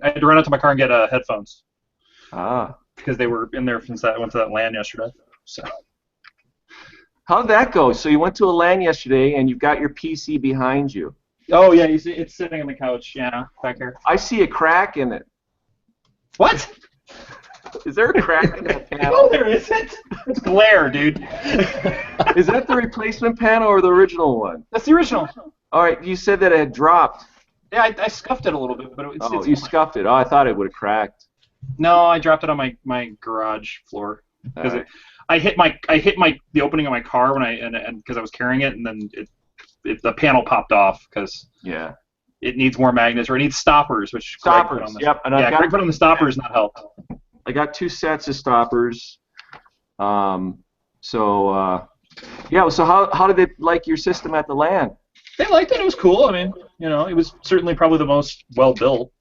get headphones Ah, because they were in there since I went to that LAN yesterday. So how did that go? So you went to a LAN yesterday, and you've got your PC behind you. oh yeah, you see, it's sitting on the couch. Yeah, back here. I see a crack in it. What? Is there a crack in that No, panel? there isn't. It's glare, dude. Is that the replacement panel or the original one? That's the original. All right, you said that it had dropped. Yeah, I scuffed it a little bit, but Oh, it's you scuffed it. Oh, I thought it would have cracked. No, I dropped it on my garage floor because All right. I hit the opening of my car when because I was carrying it, and then the panel popped off because Yeah. it needs more magnets or it needs stoppers, which Greg put Stoppers. on the, Yep. And yeah, Greg put on the stoppers, not help. I got 2 sets of stoppers. Yeah. So how did they like your system at the LAN? They liked it. It was cool. I mean, it was certainly probably the most well built.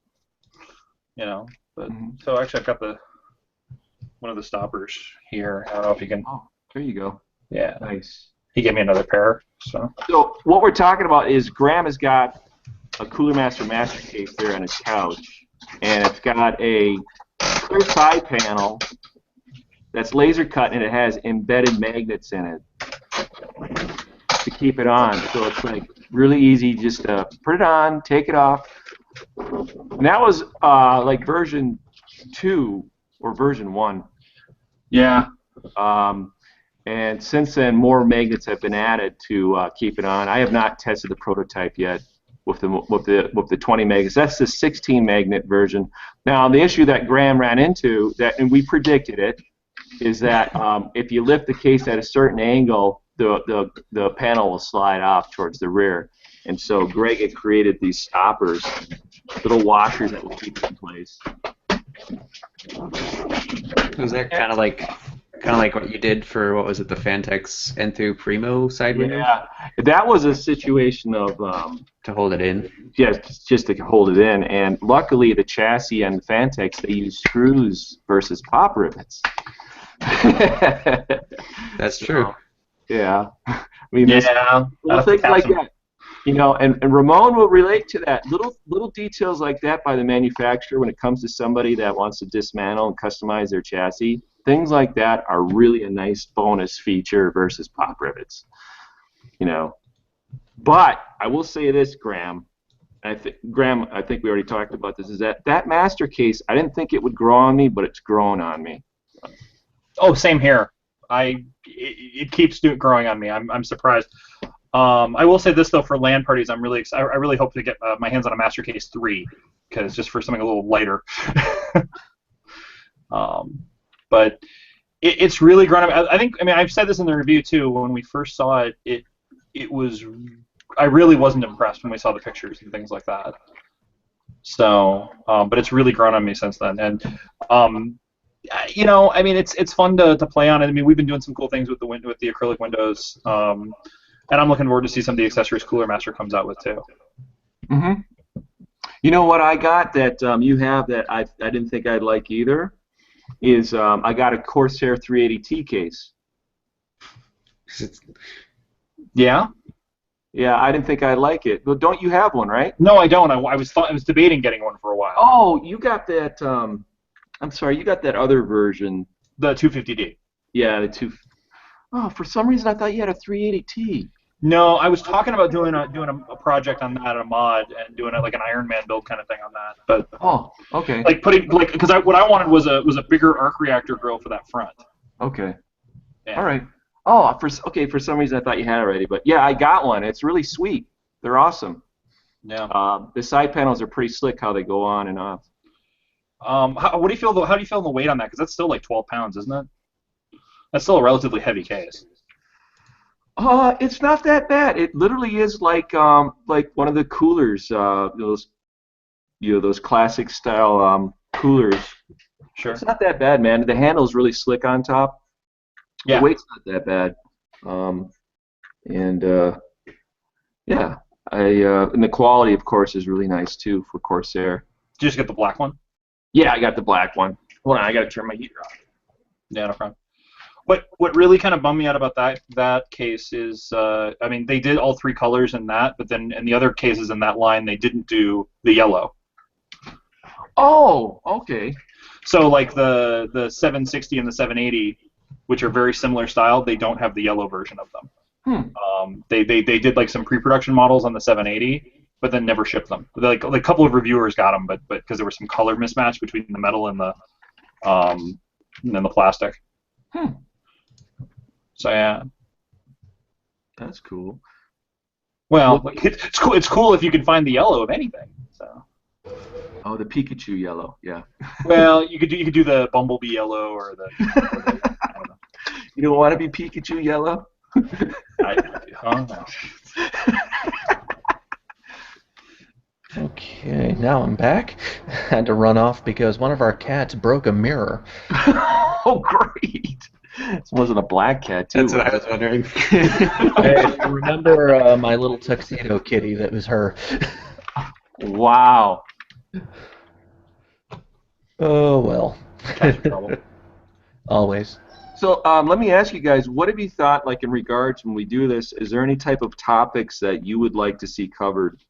But so actually, I've got one of the stoppers here. I don't know if you can. Oh, there you go. Yeah. Nice. He gave me another pair. So. So what we're talking about is Graham has got a Cooler Master master case there on his couch, and it's got a clear side panel that's laser cut, and it has embedded magnets in it to keep it on. So it's like really easy just to put it on, take it off. And that was like version 2 or version 1. Yeah. And since then, more magnets have been added to keep it on. I have not tested the prototype yet with the 20 magnets. That's the 16 magnet version. Now, the issue that Graham ran into, and we predicted it, is that if you lift the case at a certain angle, the panel will slide off towards the rear. And so Greg had created these stoppers, little washers that will keep it in place. Was that kind of like what you did for, what was it, the Fantex Enthoo Primo side window? Yeah, that was a situation of To hold it in. just to hold it in, and luckily the chassis and the Fantex, they use screws versus pop rivets. That's true. Yeah, I mean, Yeah. little things like that, and Ramon will relate to that. Little details like that by the manufacturer when it comes to somebody that wants to dismantle and customize their chassis. Things like that are really a nice bonus feature versus pop rivets. But I will say this, Graham. I think we already talked about this. Is that master case? I didn't think it would grow on me, but it's grown on me. Oh, same here. It keeps growing on me. I'm surprised. I will say this though, for LAN parties, I'm really I really hope to get my hands on a Master Case 3, because just for something a little lighter. But it's really grown up. I mean, I've said this in the review too. When we first saw it, I really wasn't impressed when we saw the pictures and things like that. So, but it's really grown on me since then. And I mean, it's fun to play on it. I mean, we've been doing some cool things with the acrylic windows, and I'm looking forward to see some of the accessories Cooler Master comes out with too. Mm-hmm. You know what I got that you have that I didn't think I'd like either is I got a Corsair 380T case. Yeah. Yeah, I didn't think I'd like it. But don't you have one, right? No, I don't. I was debating getting one for a while. Oh, you got that. I'm sorry, you got that other version. The 250D. Yeah, the two. Oh, for some reason I thought you had a 380T. No, I was talking about doing a project on that, a mod, and doing it like an Iron Man build kind of thing on that. But okay. Like because what I wanted was a bigger arc reactor grill for that front. Okay. Yeah. All right. Oh, for some reason I thought you had it already, but yeah, I got one. It's really sweet. They're awesome. Yeah. The side panels are pretty slick how they go on and off. How do you feel in the weight on that? Because that's still like 12 pounds, isn't it? That's still a relatively heavy case. It's not that bad. It literally is like one of the coolers, those classic style coolers. Sure. It's not that bad, man. The handle's really slick on top. Yeah. The weight's not that bad. Yeah, and the quality, of course, is really nice too for Corsair. Did you just get the black one? Yeah, I got the black one. Hold on, I gotta turn my heater off. Yeah, no problem. What really kind of bummed me out about that case is, I mean, they did all three colors in that, but then in the other cases in that line, they didn't do the yellow. Oh, okay. So like the 760 and the 780, which are very similar style, they don't have the yellow version of them. They did like some pre-production models on the 780, but then never shipped them. Like a couple of reviewers got them, but because there was some color mismatch between the metal and then the plastic. So yeah. That's cool. Well, it's cool. It's cool if you can find the yellow of anything. So. Oh, the Pikachu yellow, yeah. Well, you could do the Bumblebee yellow or the I don't know. You don't want to be Pikachu yellow? Okay, now I'm back. Had to run off because one of our cats broke a mirror. Oh, great! This wasn't a black cat, too. That's what I was wondering. I remember my little tuxedo kitty that was her. Wow. Oh, well. Always. So let me ask you guys, what have you thought, like in regards when we do this, is there any type of topics that you would like to see covered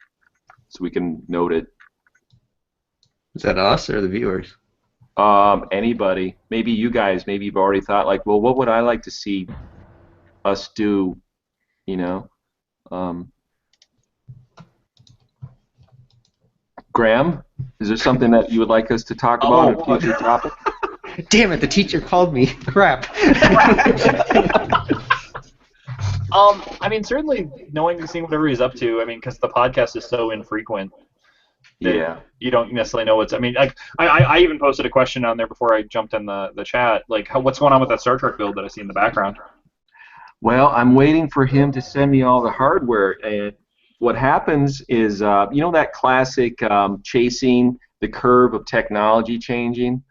so we can note it? Is that us or the viewers? Anybody. Maybe you guys, maybe you've already thought, like, well, what would I like to see us do, you know? Graham, is there something that you would like us to talk about in a future topic? Damn it, the teacher called me. Crap. I mean, certainly seeing whatever he's up to. I mean, because the podcast is so infrequent. Yeah. You don't necessarily know what's. I mean, like I even posted a question on there before I jumped in the chat. Like, what's going on with that Star Trek build that I see in the background? Well, I'm waiting for him to send me all the hardware. And what happens is, you know, that classic chasing the curve of technology changing.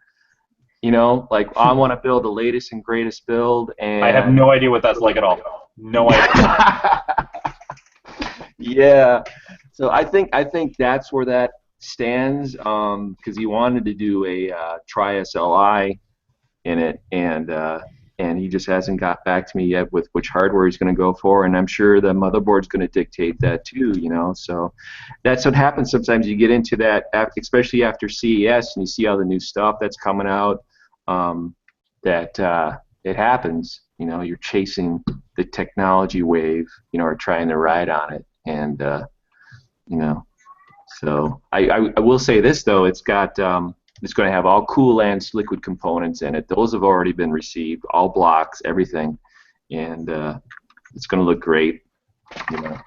You know, like I want to build the latest and greatest build, and I have no idea what that's like at all. No idea. Yeah, so I think that's where that stands, because he wanted to do a tri-SLI in it, and he just hasn't got back to me yet with which hardware he's going to go for, and I'm sure the motherboard's going to dictate that too, you know. So that's what happens sometimes. You get into that, especially after CES, and you see all the new stuff that's coming out. That it happens, you know, you're chasing the technology wave, you know, or trying to ride on it, and you know, so I will say this though, it's got it's going to have all Coolant's liquid components in it. Those have already been received, all blocks, everything, and it's going to look great, you know.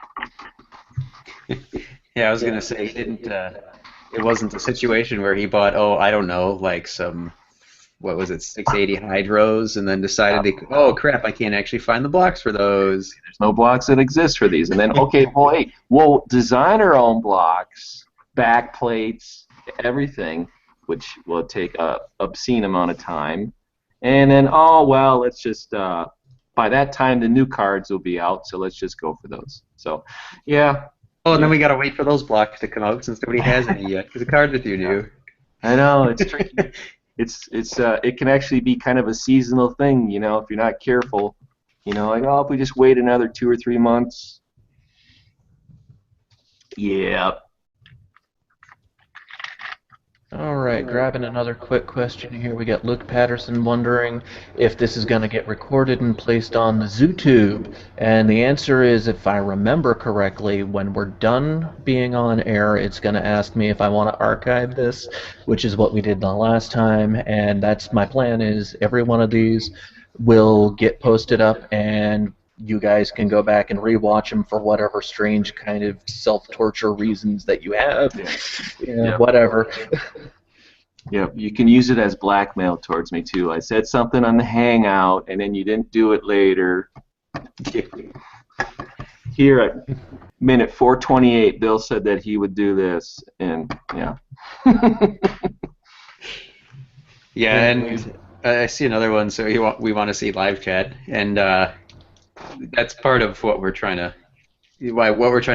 Yeah, I was gonna say he didn't. It wasn't a situation where he bought, oh, I don't know, like some what was it, 680 hydros, and then decided oh crap, I can't actually find the blocks for those. There's no blocks that exist for these. And then, okay, well, hey, we'll design our own blocks, back plates, everything, which will take a obscene amount of time. And then, oh, well, let's just, by that time, the new cards will be out, so let's just go for those. So, yeah. Oh, and then we got to wait for those blocks to come out since nobody has any yet, because the cards with you new. I know, it's tricky. It can actually be kind of a seasonal thing, you know, if you're not careful. You know, like, oh, if we just wait another 2 or 3 months. Yeah. All right, grabbing another quick question here. We got Luke Patterson wondering if this is going to get recorded and placed on the ZooTube. And the answer is, if I remember correctly, when we're done being on air, it's going to ask me if I want to archive this, which is what we did the last time. And that's my plan, is every one of these will get posted up, and you guys can go back and rewatch them for whatever strange kind of self-torture reasons that you have. Yeah. Whatever. Yep, you can use it as blackmail towards me too. I said something on the Hangout, and then you didn't do it later. Here at minute 4:28, Bill said that he would do this, and yeah. Yeah, and I see another one. So we want to see live chat, and that's part of what we're trying to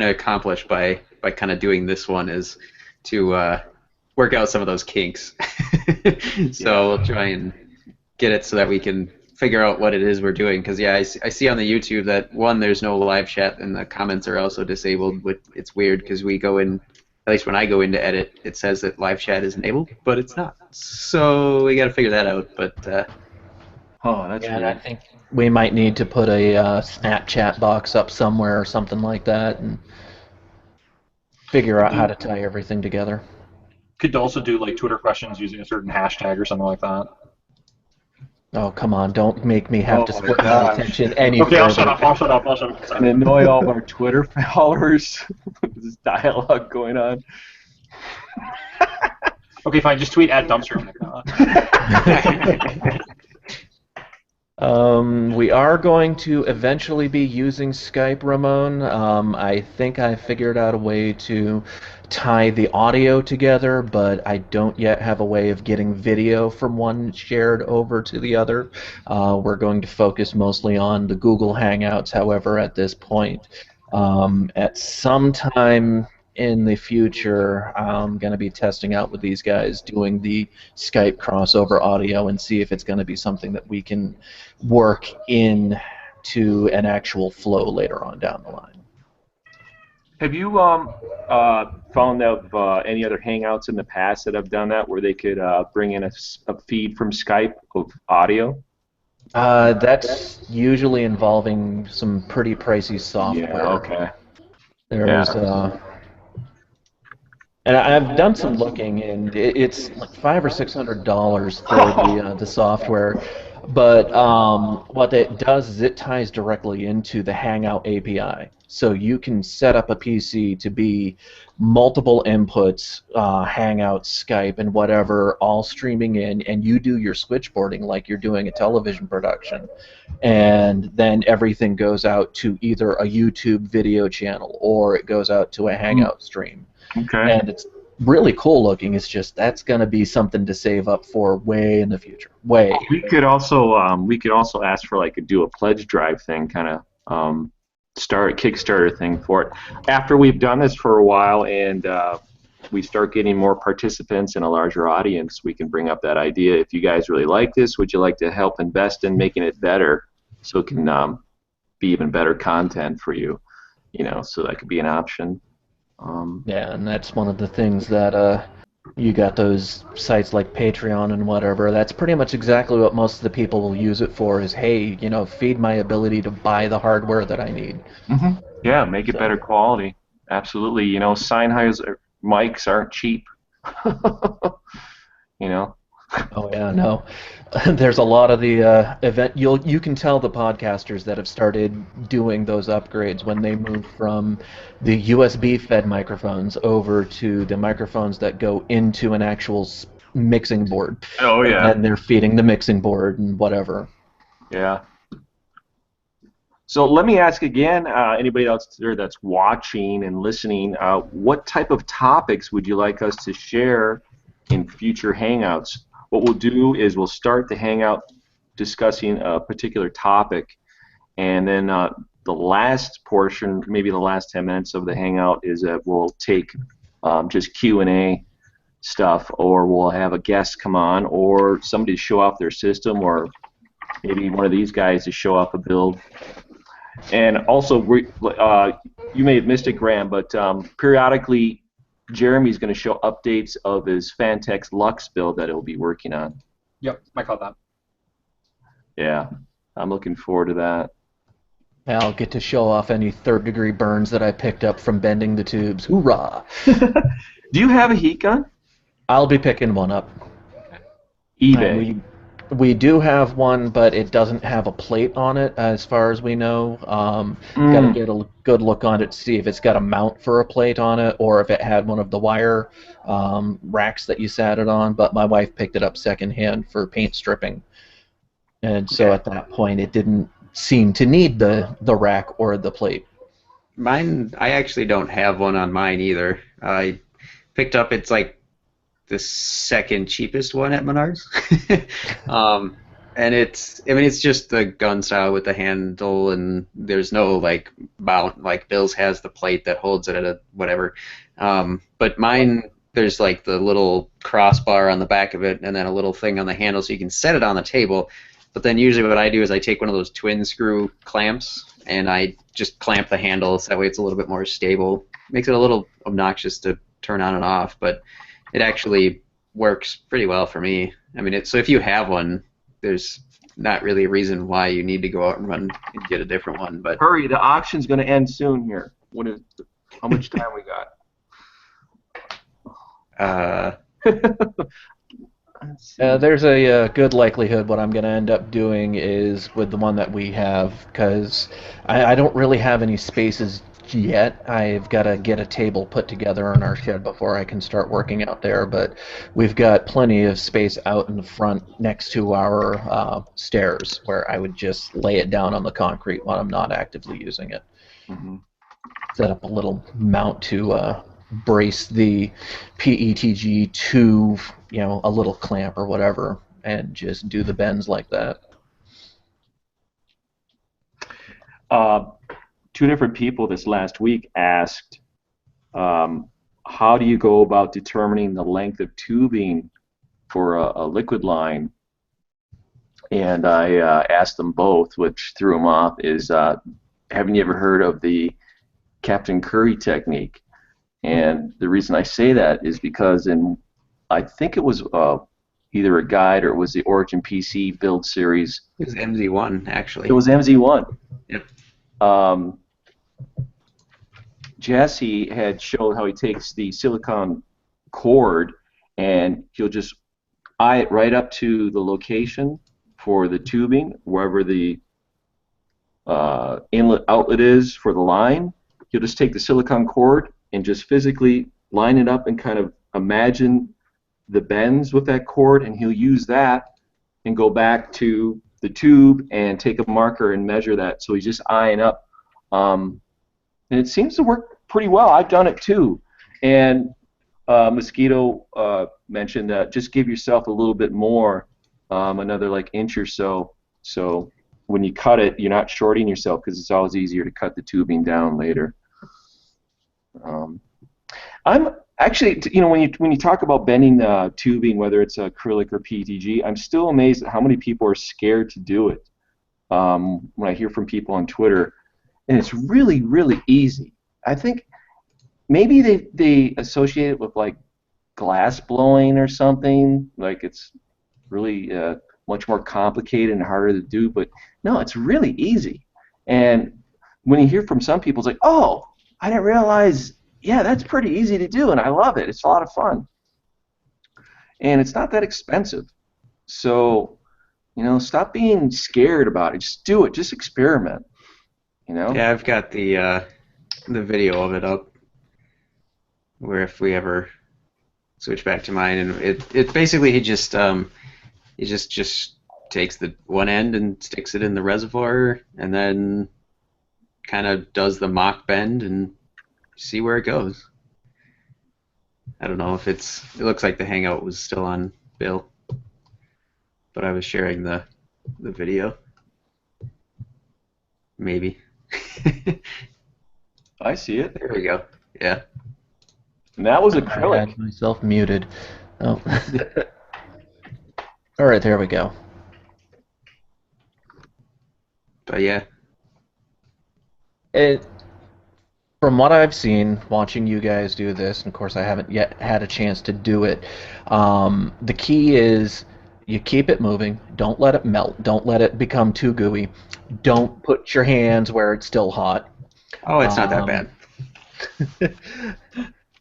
accomplish by kind of doing this one, is to work out some of those kinks. So we'll try and get it so that we can figure out what it is we're doing. Because I see on the YouTube that, one, there's no live chat, and the comments are also disabled. It's weird because we go in, at least when I go in to edit, it says that live chat is enabled, but it's not. So we got to figure that out. But that's and weird. I think we might need to put a Snapchat box up somewhere or something like that, and figure out how to tie everything together. Could also do like Twitter questions using a certain hashtag or something like that. Oh, come on, don't make me have to Oh my split my gosh. attention any Okay, I'll further. shut up. And annoy all of our Twitter followers with this dialogue going on. Okay, fine. Just tweet at dumpster. We are going to eventually be using Skype, Ramon. I think I figured out a way to tie the audio together, but I don't yet have a way of getting video from one shared over to the other. We're going to focus mostly on the Google Hangouts, however, at this point. At some time in the future, I'm going to be testing out with these guys doing the Skype crossover audio and see if it's going to be something that we can work in to an actual flow later on down the line. Have you found out any other Hangouts in the past that have done that, where they could bring in a feed from Skype of audio? That's usually involving some pretty pricey software. Yeah, okay. There's, and I've done some looking, and it's like $500 or $600 for the software. But what it does is it ties directly into the Hangout API. So you can set up a PC to be multiple inputs, Hangout, Skype, and whatever, all streaming in, and you do your switchboarding like you're doing a television production. And then everything goes out to either a YouTube video channel or it goes out to a Hangout stream. Okay. And it's really cool looking. It's just that's going to be something to save up for way in the future. Way. We could also ask for like do a pledge drive thing, kind of start a Kickstarter thing for it. After we've done this for a while and we start getting more participants and a larger audience, we can bring up that idea. If you guys really like this, would you like to help invest in making it better so it can be even better content for you? You know, so that could be an option. Yeah, and that's one of the things that you got those sites like Patreon and whatever. That's pretty much exactly what most of the people will use it for, is, hey, you know, feed my ability to buy the hardware that I need. Mm-hmm. Yeah, make it better quality. Absolutely. You know, Sennheiser mics aren't cheap. You know. Oh yeah, no. There's a lot of the you can tell the podcasters that have started doing those upgrades when they move from the USB fed microphones over to the microphones that go into an actual mixing board. Oh And yeah. then they're feeding the mixing board and whatever. Yeah. So let me ask again, anybody else there that's watching and listening, what type of topics would you like us to share in future Hangouts? What we'll do is we'll start the Hangout discussing a particular topic, and then the last portion, maybe the last 10 minutes of the Hangout, is that we'll take just Q&A stuff, or we'll have a guest come on, or somebody to show off their system, or maybe one of these guys to show off a build. And also, you may have missed it, Graham, but periodically Jeremy's going to show updates of his Fantex Lux build that he'll be working on. Yep, I caught that. Yeah, I'm looking forward to that. I'll get to show off any third-degree burns that I picked up from bending the tubes. Hoorah! Do you have a heat gun? I'll be picking one up. eBay. We do have one, but it doesn't have a plate on it, as far as we know. Got to get a good look on it to see if it's got a mount for a plate on it, or if it had one of the wire racks that you sat it on. But my wife picked it up secondhand for paint stripping, and so at that point, it didn't seem to need the rack or the plate. Mine, I actually don't have one on mine either. I picked up, it's like the second cheapest one at Menards. And it's just the gun style with the handle, and there's no like mount, like Bill's has the plate that holds it at a whatever. But mine, there's like the little crossbar on the back of it, and then a little thing on the handle so you can set it on the table. But then usually what I do is I take one of those twin screw clamps and I just clamp the handle so that way it's a little bit more stable. Makes it a little obnoxious to turn on and off, but it actually works pretty well for me. I mean, so if you have one, there's not really a reason why you need to go out and run and get a different one. But Hurry, the auction's going to end soon here. How much time we got? There's a good likelihood what I'm going to end up doing is with the one that we have, because I don't really have any spaces yet. I've got to get a table put together in our shed before I can start working out there, but we've got plenty of space out in the front next to our stairs where I would just lay it down on the concrete while I'm not actively using it. Mm-hmm. Set up a little mount to brace the PETG to, a little clamp or whatever, and just do the bends like that. Two different people this last week asked, how do you go about determining the length of tubing for a liquid line? And I asked them both, which threw them off, is haven't you ever heard of the Captain Curry technique? And the reason I say that is because I think it was either a guide or it was the Origin PC build series. it was MZ1 actually. It was MZ1. Yep. Jesse had showed how he takes the silicone cord and he'll just eye it right up to the location for the tubing, wherever the inlet outlet is for the line. He'll just take the silicone cord and just physically line it up and kind of imagine the bends with that cord, and he'll use that and go back to the tube and take a marker and measure that. So he's just eyeing up. And it seems to work pretty well. I've done it too. And Mosquito mentioned that just give yourself a little bit more, another like inch or so. So when you cut it, you're not shorting yourself, because it's always easier to cut the tubing down later. I'm actually, when you talk about bending tubing, whether it's acrylic or PETG, I'm still amazed at how many people are scared to do it. When I hear from people on Twitter, and it's really, really easy. I think maybe they associate it with like glass blowing or something, like it's really much more complicated and harder to do. But no, it's really easy. And when you hear from some people, it's like, oh, I didn't realize. Yeah, that's pretty easy to do, and I love it. It's a lot of fun. And it's not that expensive. So, stop being scared about it. Just do it. Just experiment. Yeah, I've got the video of it up, where if we ever switch back to mine, and it basically he just takes the one end and sticks it in the reservoir, and then kind of does the mock bend and see where it goes. I don't know if it looks like the Hangout was still on Bill, but I was sharing the video. Maybe. I see it. There we go. Yeah. And that was I acrylic. had myself muted. Oh. All right, there we go. But yeah. From what I've seen, watching you guys do this, and of course I haven't yet had a chance to do it, the key is you keep it moving. Don't let it melt. Don't let it become too gooey. Don't put your hands where it's still hot. Oh, it's not that bad.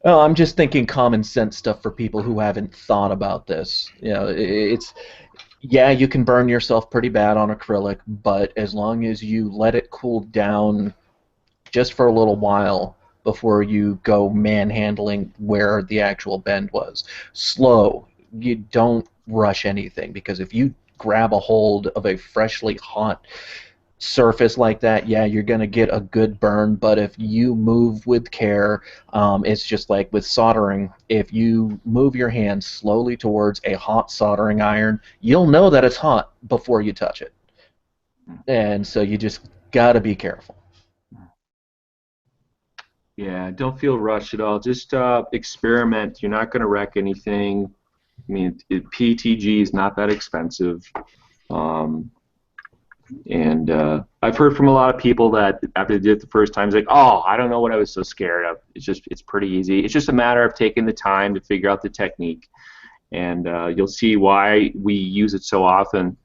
Oh, I'm just thinking common sense stuff for people who haven't thought about this. You know, yeah, you can burn yourself pretty bad on acrylic, but as long as you let it cool down just for a little while before you go manhandling where the actual bend was. Slow. You don't rush anything, because if you grab a hold of a freshly hot surface like that, yeah, you're going to get a good burn, but if you move with care, it's just like with soldering. If you move your hand slowly towards a hot soldering iron, you'll know that it's hot before you touch it. And so you just got to be careful. Yeah, don't feel rushed at all. Just experiment. You're not going to wreck anything. I mean, PTG is not that expensive. And I've heard from a lot of people that after they did it the first time, it's like, oh, I don't know what I was so scared of. It's pretty easy. It's just a matter of taking the time to figure out the technique. And you'll see why we use it so often.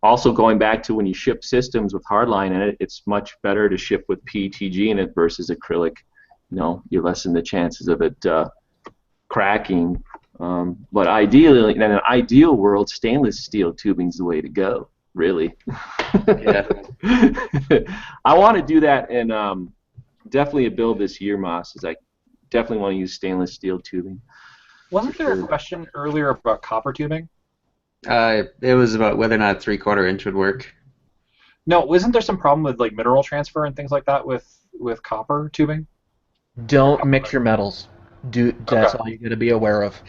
Also, going back to when you ship systems with hardline in it, it's much better to ship with PETG in it versus acrylic. You know, you lessen the chances of it cracking. But ideally, in an ideal world, stainless steel tubing is the way to go. Really. Yeah. I want to do that, and definitely a build this year, Moss. Is I definitely want to use stainless steel tubing. Wasn't there a question earlier about copper tubing? It was about whether or not 3/4 inch would work. No, wasn't there some problem with like mineral transfer and things like that with copper tubing? Don't mix your metals. That's Okay. all you got to be aware of.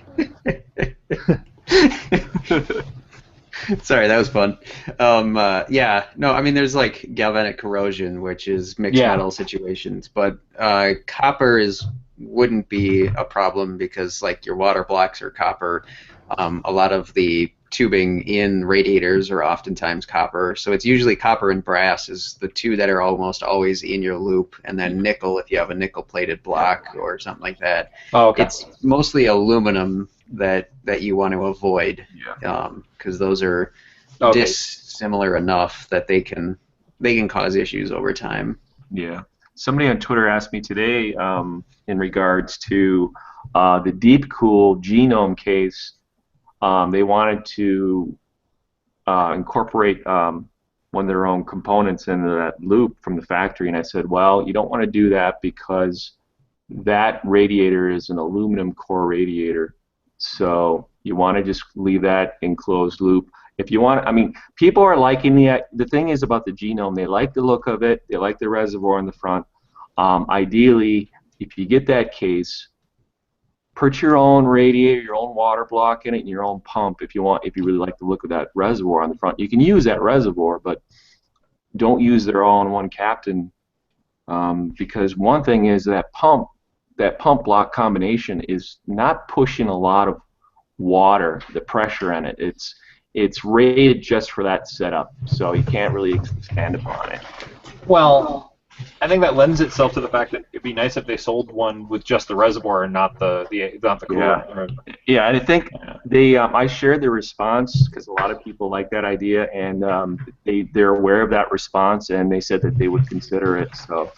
Sorry, that was fun. Yeah, no, I mean, there's like galvanic corrosion, which is mixed Yeah. metal situations, but copper wouldn't be a problem because like your water blocks are copper. A lot of the tubing in radiators are oftentimes copper, so it's usually copper and brass is the two that are almost always in your loop, and then nickel if you have a nickel-plated block or something like that. Oh, okay. It's mostly aluminum that you want to avoid, Yeah. because those are Okay. dissimilar enough that they can cause issues over time. Yeah. Somebody on Twitter asked me today in regards to the Deep Cool genome case. They wanted to incorporate one of their own components into that loop from the factory, and I said, well, you don't want to do that because that radiator is an aluminum core radiator, so you want to just leave that in closed loop. If you want, I mean, people are liking the thing is about the genome, they like the look of it, they like the reservoir in the front. Ideally, if you get that case, put your own radiator, your own water block in it, and your own pump if you really like the look of that reservoir on the front. You can use that reservoir, but don't use their all-in-one captain, because one thing is that pump block combination is not pushing a lot of water, the pressure in it. It's rated just for that setup, so you can't really expand upon it. Well, I think that lends itself to the fact that it'd be nice if they sold one with just the reservoir and not the cooler. Yeah, and I think they I shared their response because a lot of people like that idea, and they're aware of that response, and they said that they would consider it. So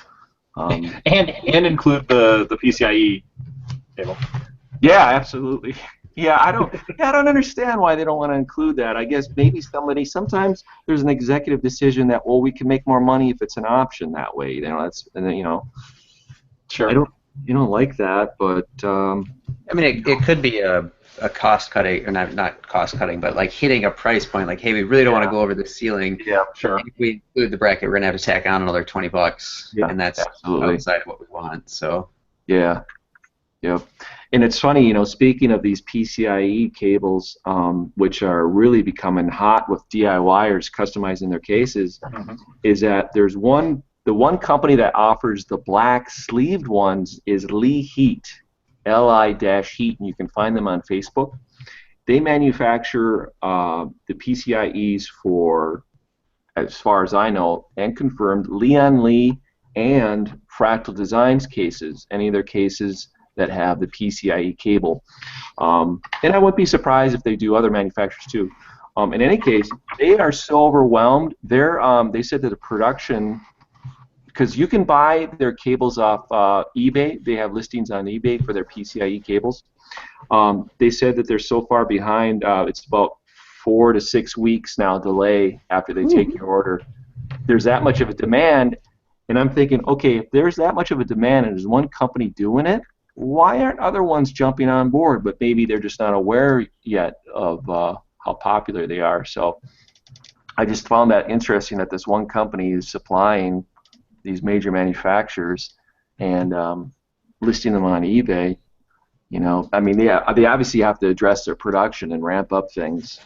And include the PCIe cable. yeah, absolutely. Yeah, I don't understand why they don't want to include that. I guess maybe sometimes there's an executive decision that, well, we can make more money if it's an option that way. You know, Sure. you don't like that, but I mean, it could be a cost cutting, or not cost cutting, but like hitting a price point. Like, hey, we really don't want to go over the ceiling. yeah, Sure. If we include the bracket, we're gonna have to tack on another $20, yeah, and that's absolutely, outside of what we want. So yeah, yep. And it's funny, you know, speaking of these PCIe cables, which are really becoming hot with DIYers customizing their cases, Mhm. is that the one company that offers the black sleeved ones is Lee Heat, Li-Heat, and you can find them on Facebook. They manufacture the PCIEs for, as far as I know, and confirmed, Leon Lee and Fractal Designs cases, any of their cases that have the PCIe cable. And I wouldn't be surprised if they do other manufacturers too. In any case, they are so overwhelmed. They said that the production, because you can buy their cables off eBay. They have listings on eBay for their PCIe cables. They said that they're so far behind. It's about 4 to 6 weeks now delay after they take your order. There's that much of a demand, and I'm thinking, okay, if there's that much of a demand and there's one company doing it, why aren't other ones jumping on board? But maybe they're just not aware yet of how popular they are. So I just found that interesting that this one company is supplying these major manufacturers and listing them on eBay. You know, I mean, they obviously have to address their production and ramp up things.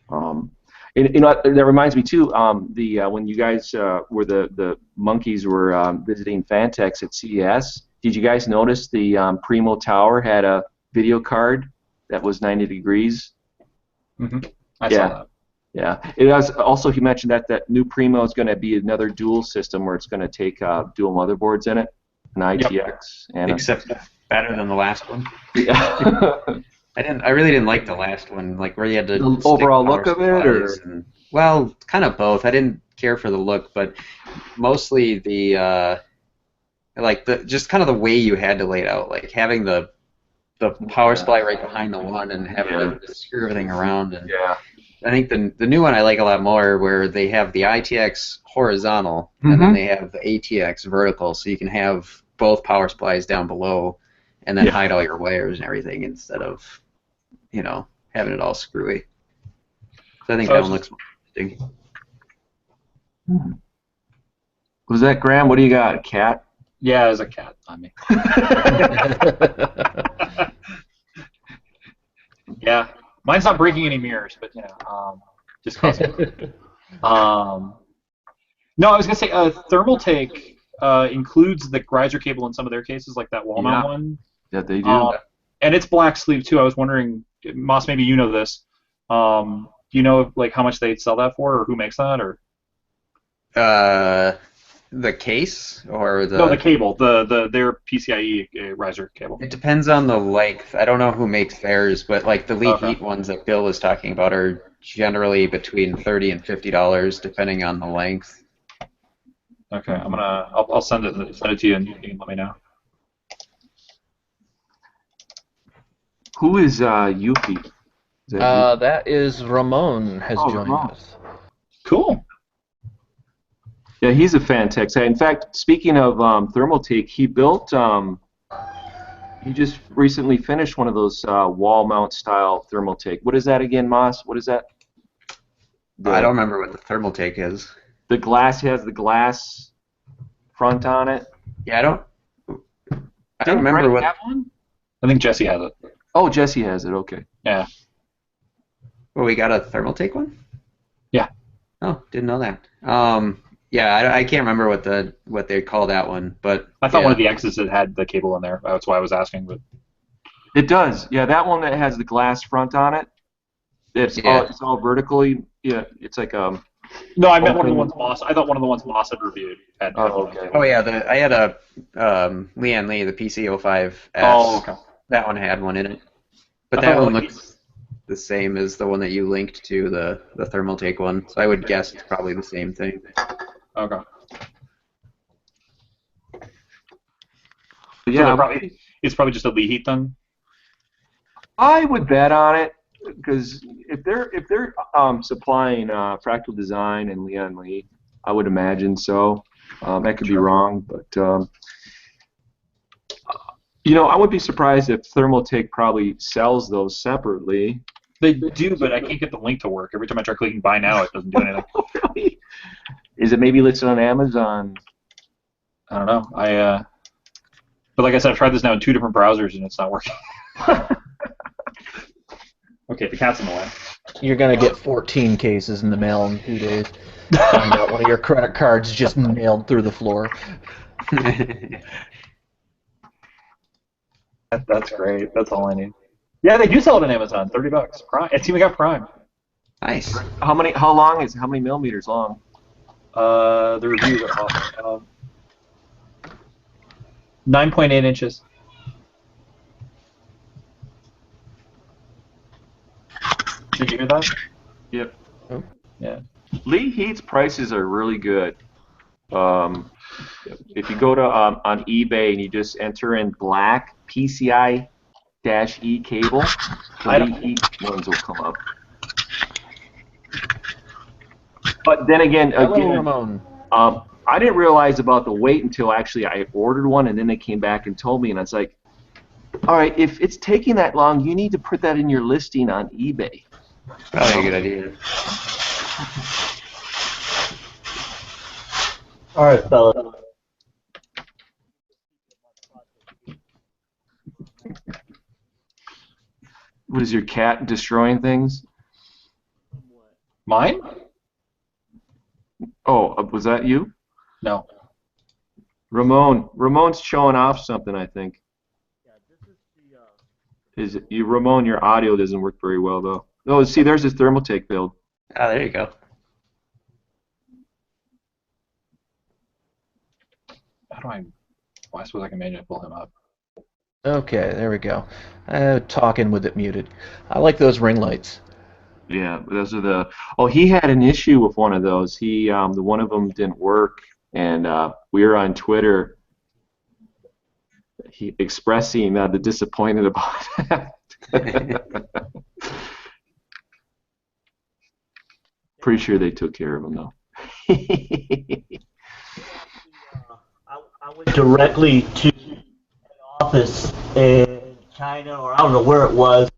And, you know, that reminds me too. When you guys were the monkeys were visiting Fantex at CES, did you guys notice the Primo Tower had a video card that was 90 degrees? Mm-hmm. I Yeah. saw that. Yeah. It was also, he mentioned that new Primo is going to be another dual system where it's going to take dual motherboards in it, an ITX and except better than the last one. yeah. I really didn't like the last one, like where you had to The stick overall power look of it, or supplies and, well, kind of both. I didn't care for the look, but mostly the like the just kind of the way you had to lay it out, like having the power supply right behind the one and having to screw everything around. And yeah. I think the new one I like a lot more, where they have the ITX horizontal and then they have the ATX vertical, so you can have both power supplies down below and then hide all your wires and everything instead of, you know, having it all screwy. So I think that one looks more interesting. Was that Graham? What do you got? A cat? Yeah, there's a cat on me. Yeah, mine's not breaking any mirrors, but you know, just causing. No, I was gonna say thermal take includes the riser cable in some of their cases, like that wall mount one. Yeah, they do. And it's black sleeve too. I was wondering, Moss, maybe you know this. Do you know like how much they sell that for, or who makes that, or? The case or the No, the cable, their PCIe riser cable. It depends on the length. I don't know who makes theirs, but like the Lee Heat ones that Bill was talking about are generally between $30 and $50, depending on the length. Okay, I'll send it to you, and you can let me know. Who is Yuki? Is that that is Ramon has joined Ramon. us. Cool. Yeah, he's a Fantex. In fact, speaking of Thermaltake, he built. He just recently finished one of those wall mount style Thermaltake. What is that again, Moss? What is that? I don't remember what the Thermaltake is. The glass has the glass front on it. Yeah, I don't remember what. Have one? I think Jesse has it. Oh, Jesse has it. Okay. Yeah. Well, we got a Thermaltake one. Yeah. Oh, didn't know that. Yeah, I can't remember what they call that one, but I thought one of the X's had the cable in there. That's why I was asking. But it does. Yeah, that one that has the glass front on it. It's all vertically. Yeah, it's like No, I meant one of the ones Moss. I thought one of the ones Moss had reviewed. Okay. Oh yeah, I had a Leon Lee, the PC05S. Oh, okay. That one had one in it, but that one looks the same as the one that you linked to, the Thermaltake one. So I would guess it's probably the same thing. Okay. Yeah, So it's probably just a Lee Heat then. I would bet on it, because if they're supplying Fractal Design and Leon Lee, I would imagine so. I could be wrong, but You know, I would be surprised if Thermaltake probably sells those separately. They do, but I can't get the link to work. Every time I try clicking buy now, it doesn't do anything. Really? Is it maybe listed on Amazon? I don't know. But like I said, I've tried this now in 2 different browsers and it's not working. Okay, the cat's in the way. You're gonna get 14 cases in the mail in 2 days. Find out one of your credit cards just nailed through the floor. That's great. That's all I need. Yeah, they do sell it on Amazon. $30. Prime. It's even got Prime. Nice. How many millimeters long? The reviews are awesome. 9.8 inches. Did you hear that? Yep. Oh. Yeah. Lee Heat's prices are really good. If you go to on eBay and you just enter in black PCI-E cable, the Lee Heat ones will come up. But then again, Hello, Ramon. I didn't realize about the weight until actually I ordered one, and then they came back and told me, and I was like, all right, if it's taking that long, you need to put that in your listing on eBay. Probably a good idea. All right, fellas. What is your cat destroying things? Mine? Oh, was that you? No. Ramon's showing off something, I think. Yeah, this is the. Is it you, Ramon? Your audio doesn't work very well, though. Oh, see, there's his Thermaltake build. Oh, there you go. How do I? Well, I suppose I can manually pull him up. Okay, there we go. Talking with it muted. I like those ring lights. Yeah, those are the. Oh, he had an issue with one of those. The one of them didn't work, and we were on Twitter. He expressing the disappointed about that. Pretty sure they took care of him though. I went directly to an office in China, or I don't know where it was.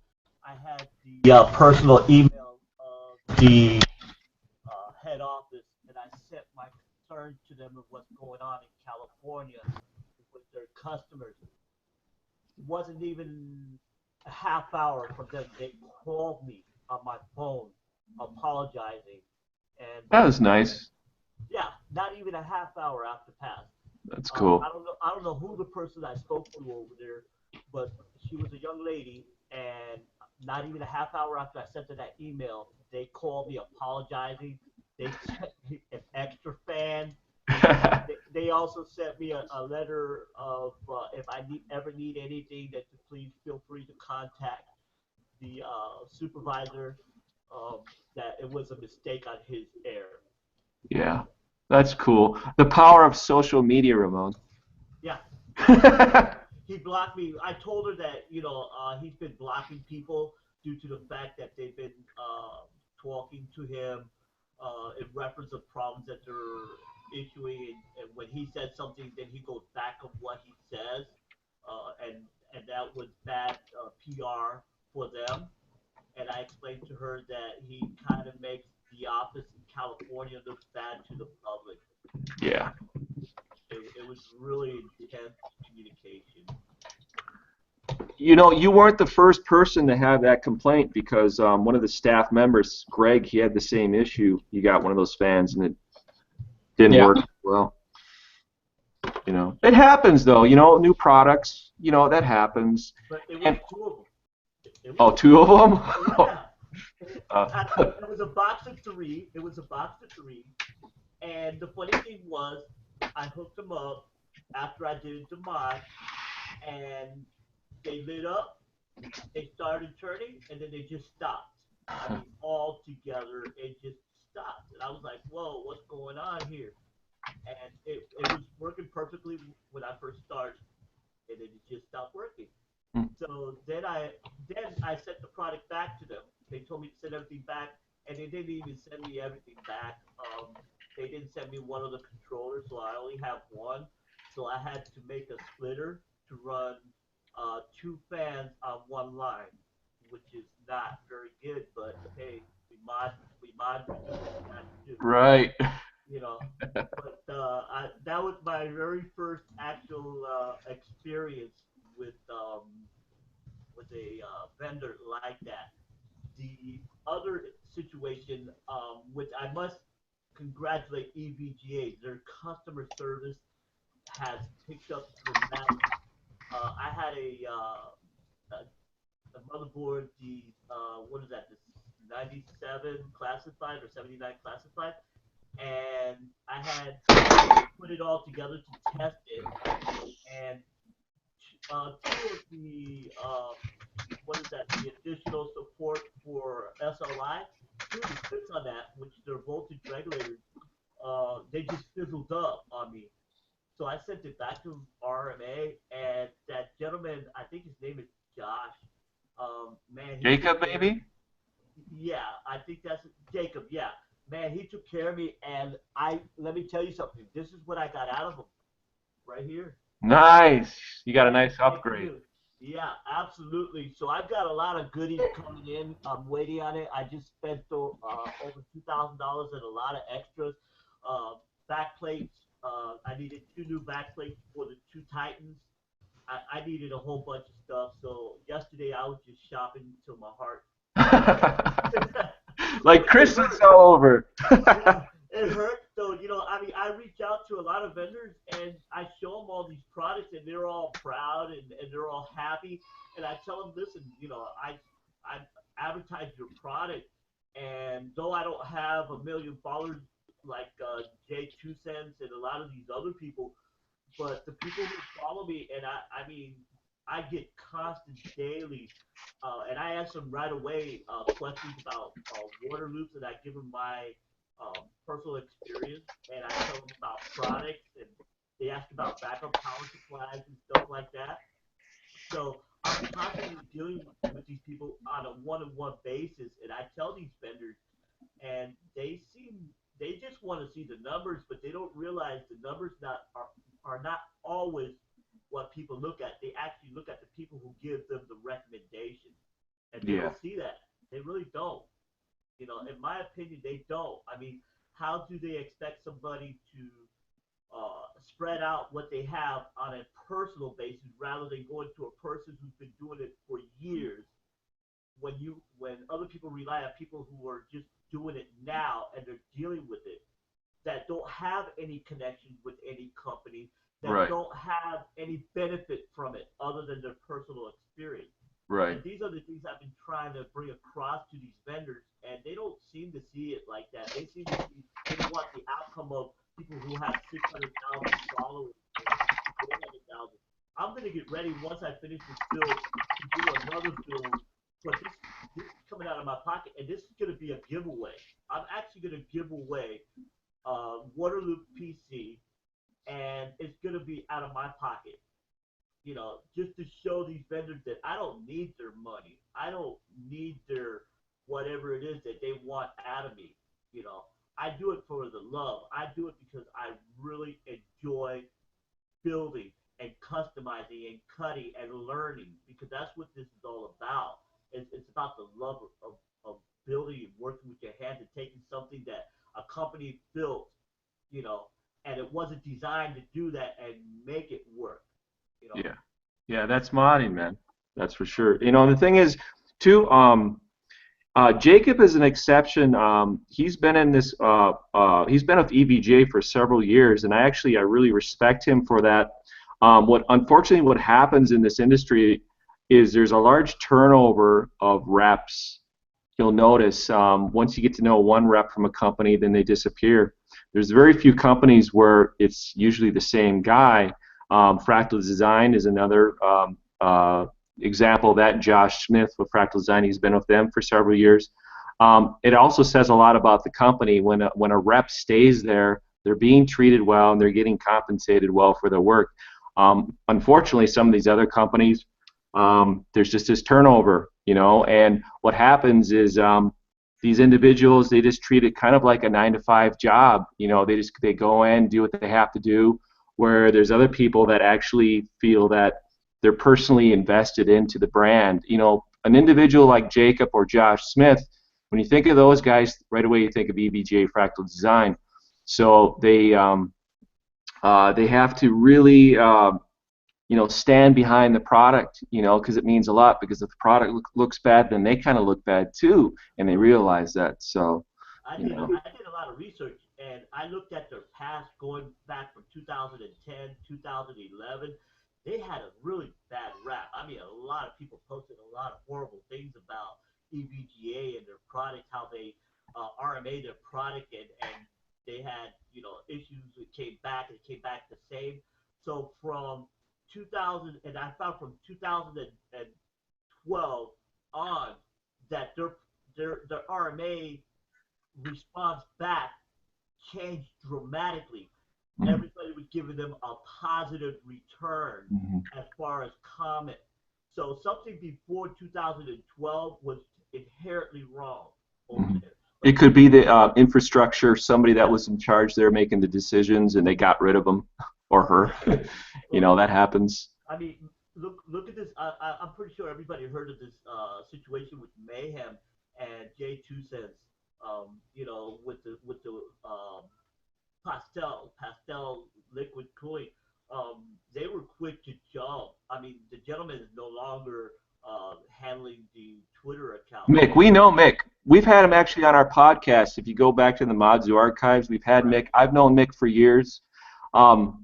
I had the personal email of the head office, and I sent my concerns to them of what's going on in California with their customers. It wasn't even a half hour from them. They called me on my phone apologizing. And That was nice. yeah, not even a half hour after passed. That's cool. I don't know who the person I spoke to over there, but she was a young lady, and not even a half hour after I sent her that email, they called me apologizing. They sent me an extra fan. They also sent me a letter of if I ever need anything, that to please feel free to contact the supervisor. That it was a mistake on his air. Yeah, that's cool. The power of social media, Ramon. Yeah. He blocked me. I told her that he's been blocking people due to the fact that they've been talking to him in reference of problems that they're issuing, and when he says something, then he goes back on what he says, and that was bad PR for them. And I explained to her that he kind of makes the office in California look bad to the public. Yeah. It was really intense communication. You know, you weren't the first person to have that complaint, because one of the staff members, Greg, he had the same issue. He got one of those fans and it didn't work well. You know, it happens though. You know, new products. You know, that happens. But it was two of them. Oh, two of them? Yeah. It was a box of three. And the funny thing was, I hooked them up after I did the mod, and they lit up, they started turning, and then they just stopped. I mean, all together, it just stopped. And I was like, whoa, what's going on here? And it was working perfectly when I first started, and then it just stopped working. So then I sent the product back to them. They told me to send everything back, and they didn't even send me everything back. They didn't send me one of the controllers, so I only have one. So I had to make a splitter to run two fans on one line, which is not very good. But hey, we do what we got to do, Right. you know. But that was my very first actual experience with um, with a vendor like that. The other situation, which I must congratulate EVGA, their customer service has picked up dramatically. I had a motherboard, the what is that? This 97 classified or 79 classified, and I had put it all together to test it, and two of the what is that? The additional support for SLI, two of the chips on that, which they're voltage regulators, they just fizzled up on me. So I sent it back to RMA, and that gentleman, I think his name is Josh. Man, he took Jacob, care of me. maybe? Yeah, I think that's Jacob. Yeah, man, he took care of me, and I let me tell you something. This is what I got out of him right here. Nice. You got a Thank, nice thank upgrade. you. Yeah, absolutely. So I've got a lot of goodies coming in. I'm waiting on it. I just spent over $2,000 and a lot of extras. Uh, back plates. I needed two new back plates for the two Titans. I needed a whole bunch of stuff. So yesterday I was just shopping till my heart. Like It Christmas hurt. all over. Yeah, it hurts. So, I mean, I reach out to a lot of vendors and I show them all these products and they're all proud and they're all happy. And I tell them, listen, I advertise your product. And though I don't have a million followers like Jay Two Cents and a lot of these other people, but the people who follow me, and I mean, I get constant daily, and I answer them right away questions about water loops, and I give them my personal experience, and I tell them about products, and they ask about backup power supplies and stuff like that. So I'm constantly dealing with these people on a one-on-one basis, and I tell these vendors, and they just want to see the numbers, but they don't realize the numbers are not always what people look at. They actually look at the people who give them the recommendation, and they Yeah. don't see that. They really don't. In my opinion, they don't. I mean, how do they expect somebody to spread out what they have on a personal basis rather than going to a person who's been doing it for years when other people rely on people who are just doing it now and they're dealing with it that don't have any connections with any company that Right. don't have any benefit from it other than their personal experience. Right. And these are the things I've been trying to bring across to these vendors, and they don't seem to see it like that. They seem to see they want the outcome of people who have 600,000 followers or 400,000. I'm gonna get ready once I finish this build to do another build, but this is coming out of my pocket, and this is gonna be a giveaway. I'm actually gonna give away Waterloop PC, and it's gonna be out of my pocket, just to show these vendors that I don't need their money. I don't need their whatever it is that they want out of me. You know, I do it for the love. I do it because I really enjoy building and customizing and cutting and learning because that's what this is all about. It's about the love of building and working with your hands and taking something that a company built, you know, and it wasn't designed to do that and make it work, you know. Yeah. Yeah, that's modding, man. That's for sure. The thing is, too, Jacob is an exception. He's been in this. He's been with EVJ for several years, and I really respect him for that. Unfortunately, what happens in this industry is there's a large turnover of reps. You'll notice once you get to know one rep from a company, then they disappear. There's very few companies where it's usually the same guy. Fractal Design is another example of that. Josh Smith with Fractal Design, he's been with them for several years. It also says a lot about the company when a rep stays there, they're being treated well and they're getting compensated well for their work. Unfortunately, some of these other companies, there's just this turnover, and what happens is these individuals, they just treat it kind of like a 9-to-5 job. They go in, do what they have to do, where there's other people that actually feel that they're personally invested into the brand. You know, an individual like Jacob or Josh Smith, when you think of those guys, right away you think of EVGA Fractal Design. So they have to really you know, stand behind the product, you know, because it means a lot. Because if the product looks bad, then they kind of look bad too, and they realize that. So, I you did know. I did a lot of research, and I looked at their past going back from 2010, 2011. They had a really bad rap. I mean, a lot of people posted a lot of horrible things about EVGA and their product, how they RMA their product, and they had, you know, issues. It came back, and it came back the same. So from 2000, and I found from 2012 on that their RMA response back changed dramatically. Mhm. Everybody was giving them a positive return Mhm. as far as comment. So something before 2012 was inherently wrong over Mhm. there. It could be the infrastructure, somebody that was in charge there making the decisions, and they got rid of him or her. You know, that happens. I mean, look at this. I'm pretty sure everybody heard of this situation with Mayhem and J2 says, you know, with the pastel liquid cooling. They were quick to jump. I mean, the gentleman is no longer handling the Twitter account. Mick, we know Mick. We've had him actually on our podcast. If you go back to the Modzu archives, we've had Right. Mick. I've known Mick for years. I'll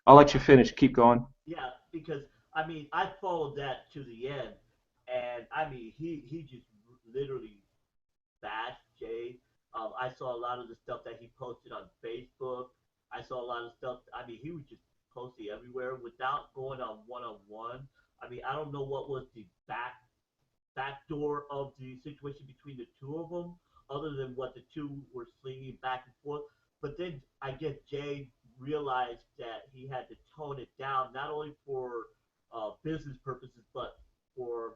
let you finish. Keep going. Yeah, because I mean, I followed that to the end, and I mean, he just literally bashed Jay. I saw a lot of the stuff that he posted on Facebook. I saw a lot of stuff. I mean, he was just posting everywhere without going on one. I mean, I don't know what was the backdoor of the situation between the two of them, other than what the two were slinging back and forth. But then I guess Jay realized that he had to tone it down, not only for business purposes, but for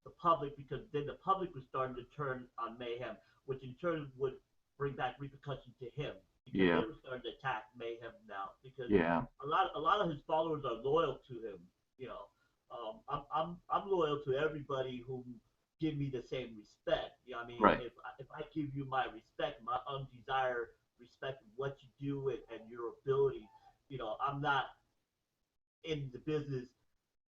the public, because then the public was starting to turn on Mayhem, which in turn would bring back repercussions to him because Yeah. they were starting to attack Mayhem now because Yeah. a lot of his followers are loyal to him. You know, I'm loyal to everybody who give me the same respect. You know, I mean, Right. if I give you my respect, my undesired respect, what you do and your ability, you know, I'm not in the business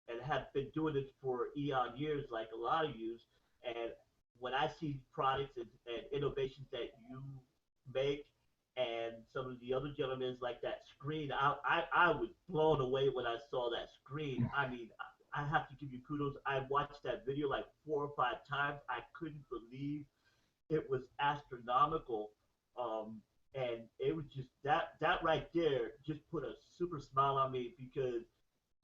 and have been doing it for eon years, like a lot of you. And when I see products and innovations that you make, and some of the other gentlemen like that screen, I was blown away when I saw that screen. I mean, I have to give you kudos. I watched that video like 4 or 5 times. I couldn't believe it was astronomical. And it was just that right there just put a super smile on me because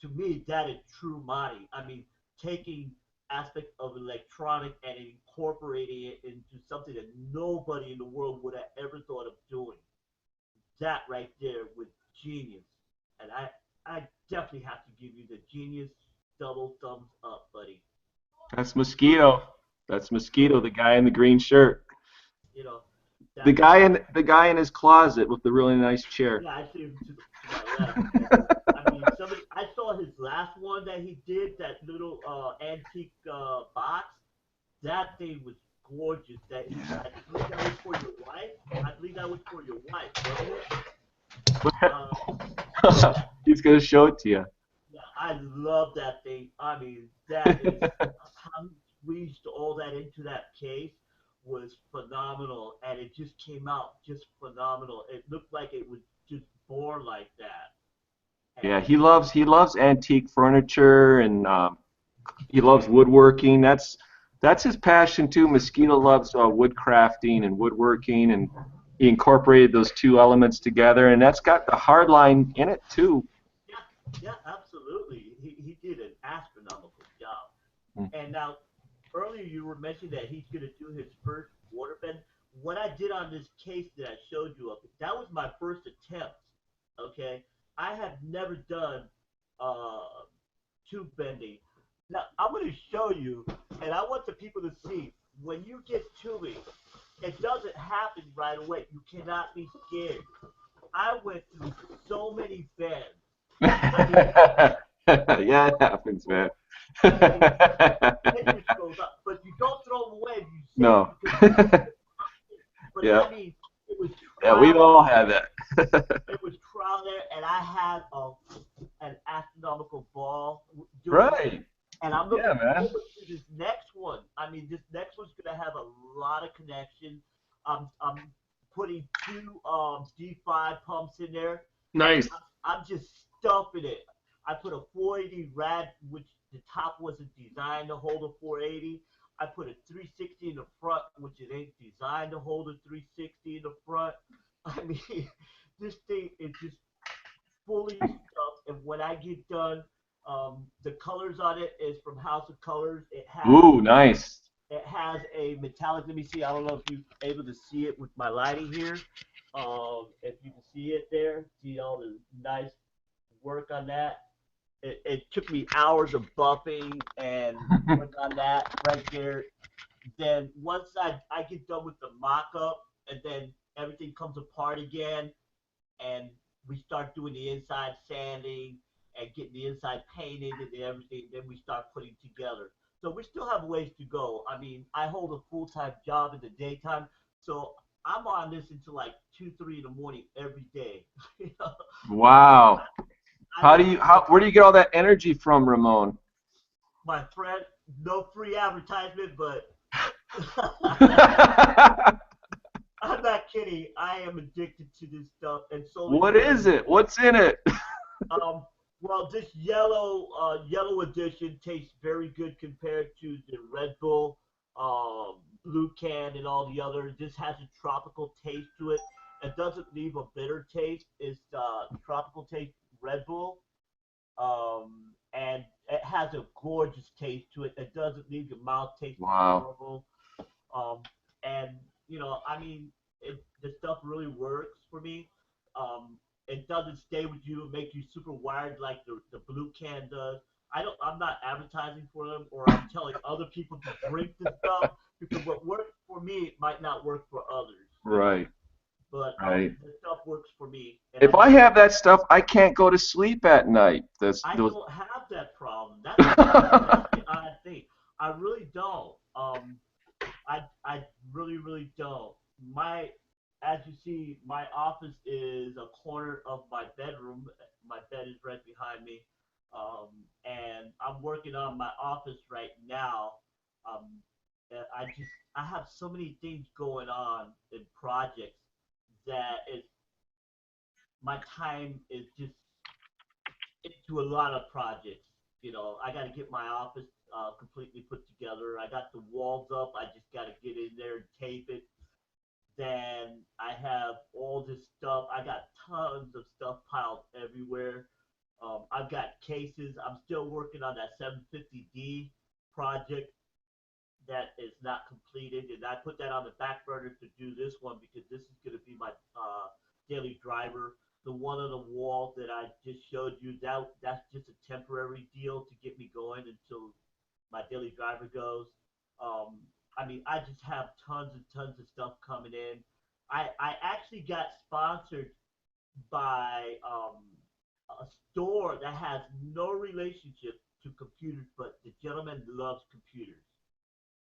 to me, that is true money. I mean, taking aspect of electronic and incorporating it into something that nobody in the world would have ever thought of doing. That right there was genius. And I definitely have to give you the genius double thumbs up, buddy. That's Mosquito. That's Mosquito, the guy in the green shirt. You know, The that guy in his closet with the really nice chair. yeah, I see him to my left. And, I mean, I saw his last one that he did, that little antique box. That thing was gorgeous. I believe that was for your wife. I believe that was for your wife, wasn't it? That, He's gonna show it to you. yeah, I love that thing. I mean, that is how he squeezed all that into that case was phenomenal, and it just came out just phenomenal. It looked like it was just born like that. Yeah, And he loves antique furniture, and he loves woodworking. That's his passion too. Mosquito loves wood crafting and woodworking, and he incorporated those two elements together, and that's got the hard line in it too. yeah, yeah, absolutely. He did an astronomical job. Mm. And now, earlier you were mentioning that he's going to do his first waterbend. What I did on this case that I showed you of, that was my first attempt. Okay, I have never done tube bending. Now I'm going to show you, and I want the people to see when you get tubing, it doesn't happen right away. You cannot be scared. I went through so many bends. I mean, Yeah, it happens, man. Pictures goes up, but you don't throw them away. You save No. them because but Yeah. I mean, it was Yeah, we trial. all have that. It was trial there, and I had an astronomical ball doing it. Right. And I'm Yeah, looking man. forward to this next one. I mean, this next one's gonna have a lot of connection. I'm putting two D5 pumps in there. Nice. I'm just stuffing it. I put a 480 rad, which the top wasn't designed to hold a 480. I put a 360 in the front, which it ain't designed to hold a 360 in the front. I mean, this thing is just fully stuffed. And when I get done, the colors on it is from House of Colors. Ooh, nice. It has a metallic. Let me see. I don't know if you're able to see it with my lighting here. If you can see it there, see all the nice work on that. It took me hours of buffing and work on that right there. Then once I get done with the mock up and then everything comes apart again and we start doing the inside sanding and getting the inside painted and everything, then we start putting together. So we still have ways to go. I mean, I hold a full-time job in the daytime, so I'm on this until like 2, 3 in the morning every day. You know? Wow. I like Where do you get all that energy from, Ramon? my friend, no free advertisement, but I'm not kidding. I am addicted to this stuff, and so What is it? What's in it? Um, well, this yellow edition tastes very good compared to the Red Bull, Blue Can, and all the others. This has a tropical taste to it. It doesn't leave a bitter taste. It's tropical taste Red Bull, and it has a gorgeous taste to it. It doesn't leave your mouth tasting Wow. horrible. Um, and I mean, the stuff really works for me. It doesn't stay with you and make you super wired like the blue can does. I'm not advertising for them or I'm telling other people to drink the stuff because what works for me might not work for others. Right. But Right. the stuff works for me. And If I have that stuff, I can't go to sleep at night. I Those. don't have that problem. That's the odd thing. I really don't. I really really don't. As you see, my office is a corner of my bedroom. My bed is right behind me, and I'm working on my office right now. Um, I have so many things going on in projects that my time is just into a lot of projects. I got to get my office completely put together. I got the walls up. I just got to get in there and tape it. Then I have all this stuff. I got tons of stuff piled everywhere. I've got cases. I'm still working on that 750D project that is not completed, and I put that on the back burner to do this one because this is going to be my daily driver. The one on the wall that I just showed you, that's just a temporary deal to get me going until my daily driver goes. Um, I mean, I just have tons and tons of stuff coming in. I actually got sponsored by a store that has no relationship to computers, but the gentleman loves computers,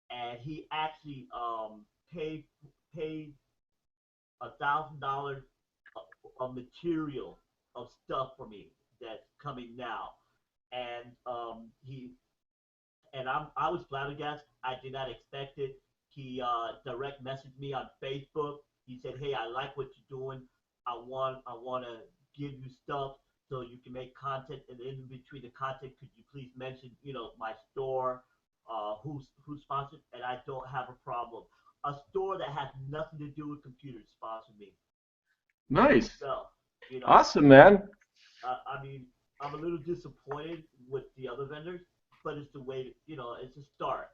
and he actually paid $1,000 of material of stuff for me that's coming now, and I was flabbergasted. I did not expect it. He direct messaged me on Facebook. He said, "Hey, I like what you're doing. I want to give you stuff so you can make content. And in between the content, could you please mention my store, who's sponsored?" And I don't have a problem. A store that has nothing to do with computers sponsored me. Nice. So, you know, Awesome, man. I mean, I'm a little disappointed with the other vendors, but it's the way, it's a start.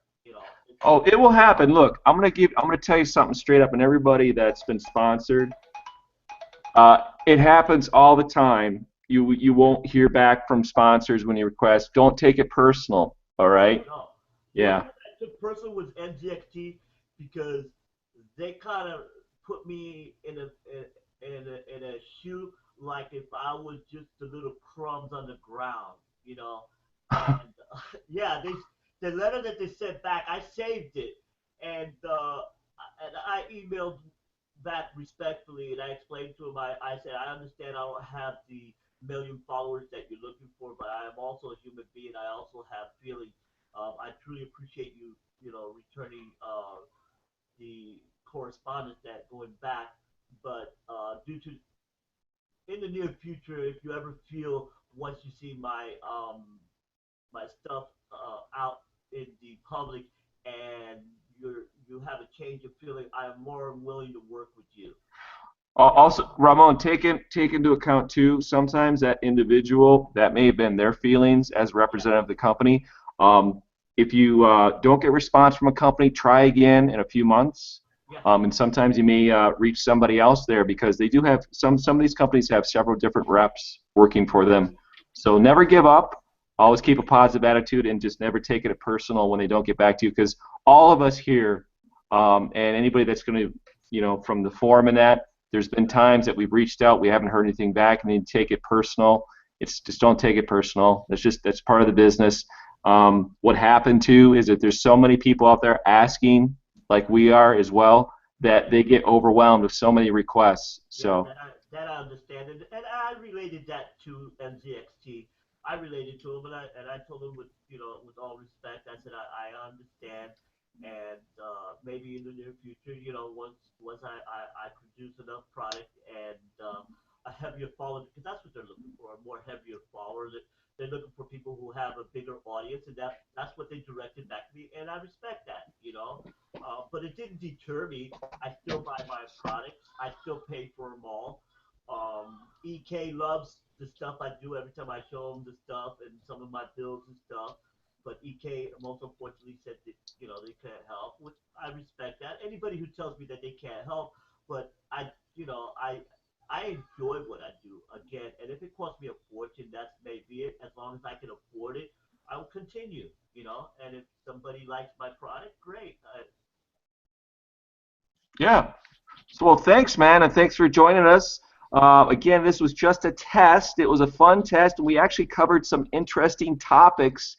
Oh, it will happen. Look, I'm gonna tell you something straight up, and everybody that's been sponsored, it happens all the time. You won't hear back from sponsors when you request. Don't take it personal. All right? No. The only Yeah. one I took personal was NGXT because they kind of put me in a shoe like if I was just the little crumbs on the ground. you know. And yeah, the letter that they sent back, I saved it, and I emailed back respectfully, and I explained to him, I said, I understand I don't have the million followers that you're looking for, but I am also a human being. I also have feelings. I truly appreciate you, returning the correspondence that going back, but due to in the near future, if you ever feel once you see my stuff out in the public and you have a change of feeling, I am more willing to work with you. Also, Ramon, take into account too. Sometimes that individual that may have been their feelings as a representative of the company. Um, if you don't get response from a company, try again in a few months. Yeah. And sometimes you may reach somebody else there because they do have some of these companies have several different reps working for them. So never give up. Always keep a positive attitude and just never take it personal when they don't get back to you because all of us here and anybody that's going to, from the forum and that, there's been times that we've reached out, we haven't heard anything back, and then take it personal. It's just don't take it personal. That's part of the business. What happened too is that there's so many people out there asking, like we are as well, that they get overwhelmed with so many requests. So. Yeah, that I understand, and I related that to MZXT. I related to him, and I told him with all respect, I said I understand, and maybe in the near future, once I produce enough product and a heavier follower, because that's what they're looking for, a more heavier follower. They're looking for people who have a bigger audience, and that's what they directed back to me, and I respect that. But it didn't deter me. I still buy my products. I still pay for them all. EK loves the stuff I do every time I show him the stuff and some of my builds and stuff. But EK most unfortunately said that they can't help, which I respect that. Anybody who tells me that they can't help, but I enjoy what I do again, and if it costs me a fortune, that's maybe it. As long as I can afford it, I will continue. And if somebody likes my product, great. Yeah. So, well, thanks, man, and thanks for joining us. Again, this was just a test. It was a fun test, and we actually covered some interesting topics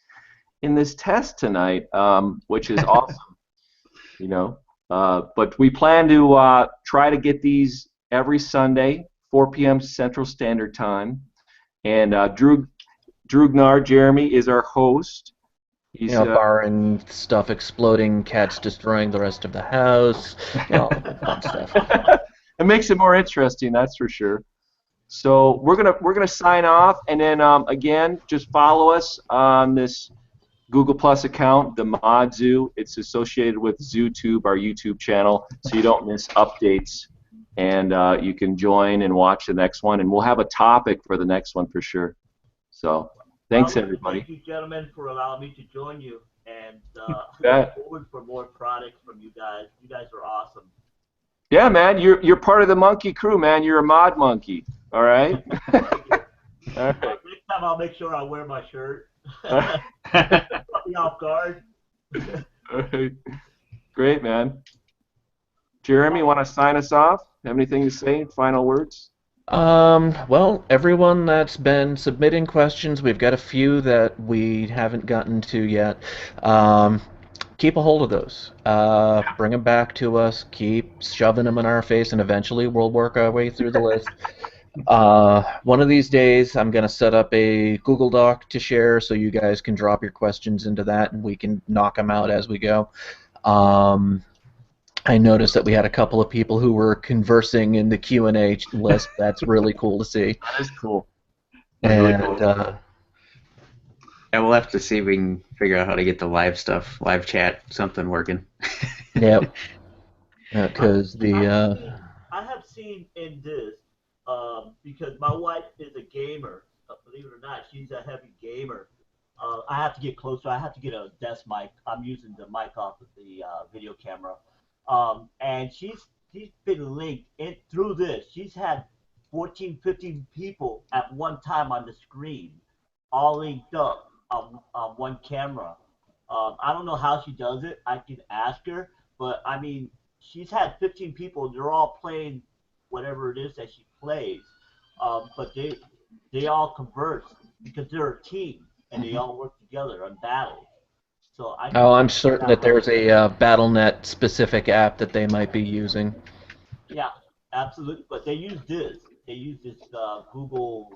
in this test tonight, which is awesome. But we plan to try to get these every Sunday, 4 p.m. Central Standard Time. And Drew Gnar, Jeremy, is our host. He's barring stuff exploding, cats destroying the rest of the house, all the fun stuff. It makes it more interesting, that's for sure. So we're gonna sign off, and then again, just follow us on this Google Plus account, the Mod Zoo. It's associated with ZooTube, our YouTube channel, so you don't miss updates, and you can join and watch the next one, and we'll have a topic for the next one for sure. So thanks, everybody. Thank you, gentlemen, for allowing me to join you, and Yeah. look forward for more products from you guys. You guys are awesome. Yeah, man, you're part of the monkey crew, man. You're a mod monkey. All right. All right. Next time I'll make sure I wear my shirt. Put me off guard. All right. Great, man. Jeremy, you want to sign us off? Have anything to say? Final words? Well, everyone that's been submitting questions, we've got a few that we haven't gotten to yet. Keep a hold of those. Bring them back to us. Keep shoving them in our face, and eventually we'll work our way through the list. One of these days, I'm going to set up a Google Doc to share so you guys can drop your questions into that, and we can knock them out as we go. I noticed that we had a couple of people who were conversing in the Q&A list. That's really cool to see. That is cool. And Yeah, we'll have to see if we can figure out how to get the live stuff, live chat, something working. yep, because I have seen in this because my wife is a gamer. Believe it or not, she's a heavy gamer. I have to get closer. I have to get a desk mic. I'm using the mic off of the video camera. And she's been linked in through this. She's had 14, 15 people at one time on the screen, all linked up on one camera. I don't know how she does it. I can ask her, but I mean, she's had 15 people. They're all playing whatever it is that she plays, but they all converse because they're a team. and they all work together on battles. So I Oh, can I'm figure certain out that how to there's a BattleNet specific app that they might be using. Yeah, absolutely. But they use this. They use this Google,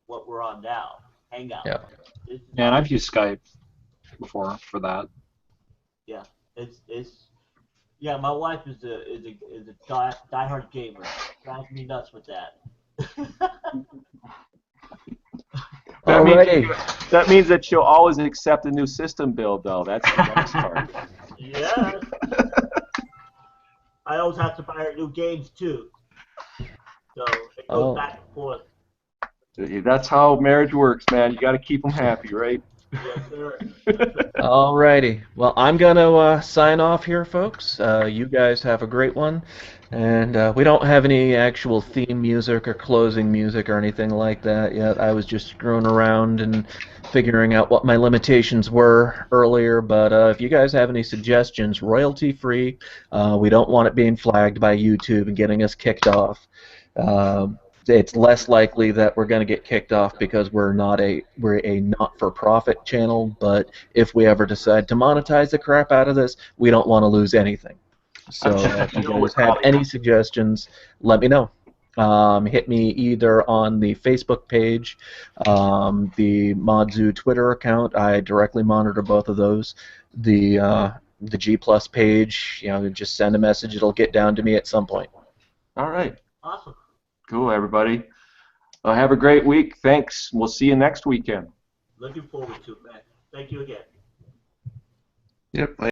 what we're on now, Hangout. Yeah. This is Yeah, and how, I've used Skype before for that. yeah, it's yeah. My wife is a diehard gamer. Drives me nuts with that. That means Alrighty. that means that you'll always accept a new system build, though. That's the best part. Yes. I always have to buy her new games too. So it goes Oh, back and forth. That's how marriage works, man. You got to keep them happy, right? Yes, sir. alrighty. Well, I'm gonna sign off here, folks. You guys have a great one, and we don't have any actual theme music or closing music or anything like that yet. I was just screwing around and figuring out what my limitations were earlier. But if you guys have any suggestions, royalty free. We don't want it being flagged by YouTube and getting us kicked off. It's less likely that we're going to get kicked off because we're a not-for-profit channel. But if we ever decide to monetize the crap out of this, we don't want to lose anything. So I'm sure if you Joe would guys have probably any suggestions, let me know. Hit me either on the Facebook page, the Modzu Twitter account. I directly monitor both of those. The G Plus page, just send a message. It'll get down to me at some point. All right. Awesome. Cool, everybody. Have a great week. Thanks. We'll see you next weekend. Looking forward to it, man. Thank you again. Yep.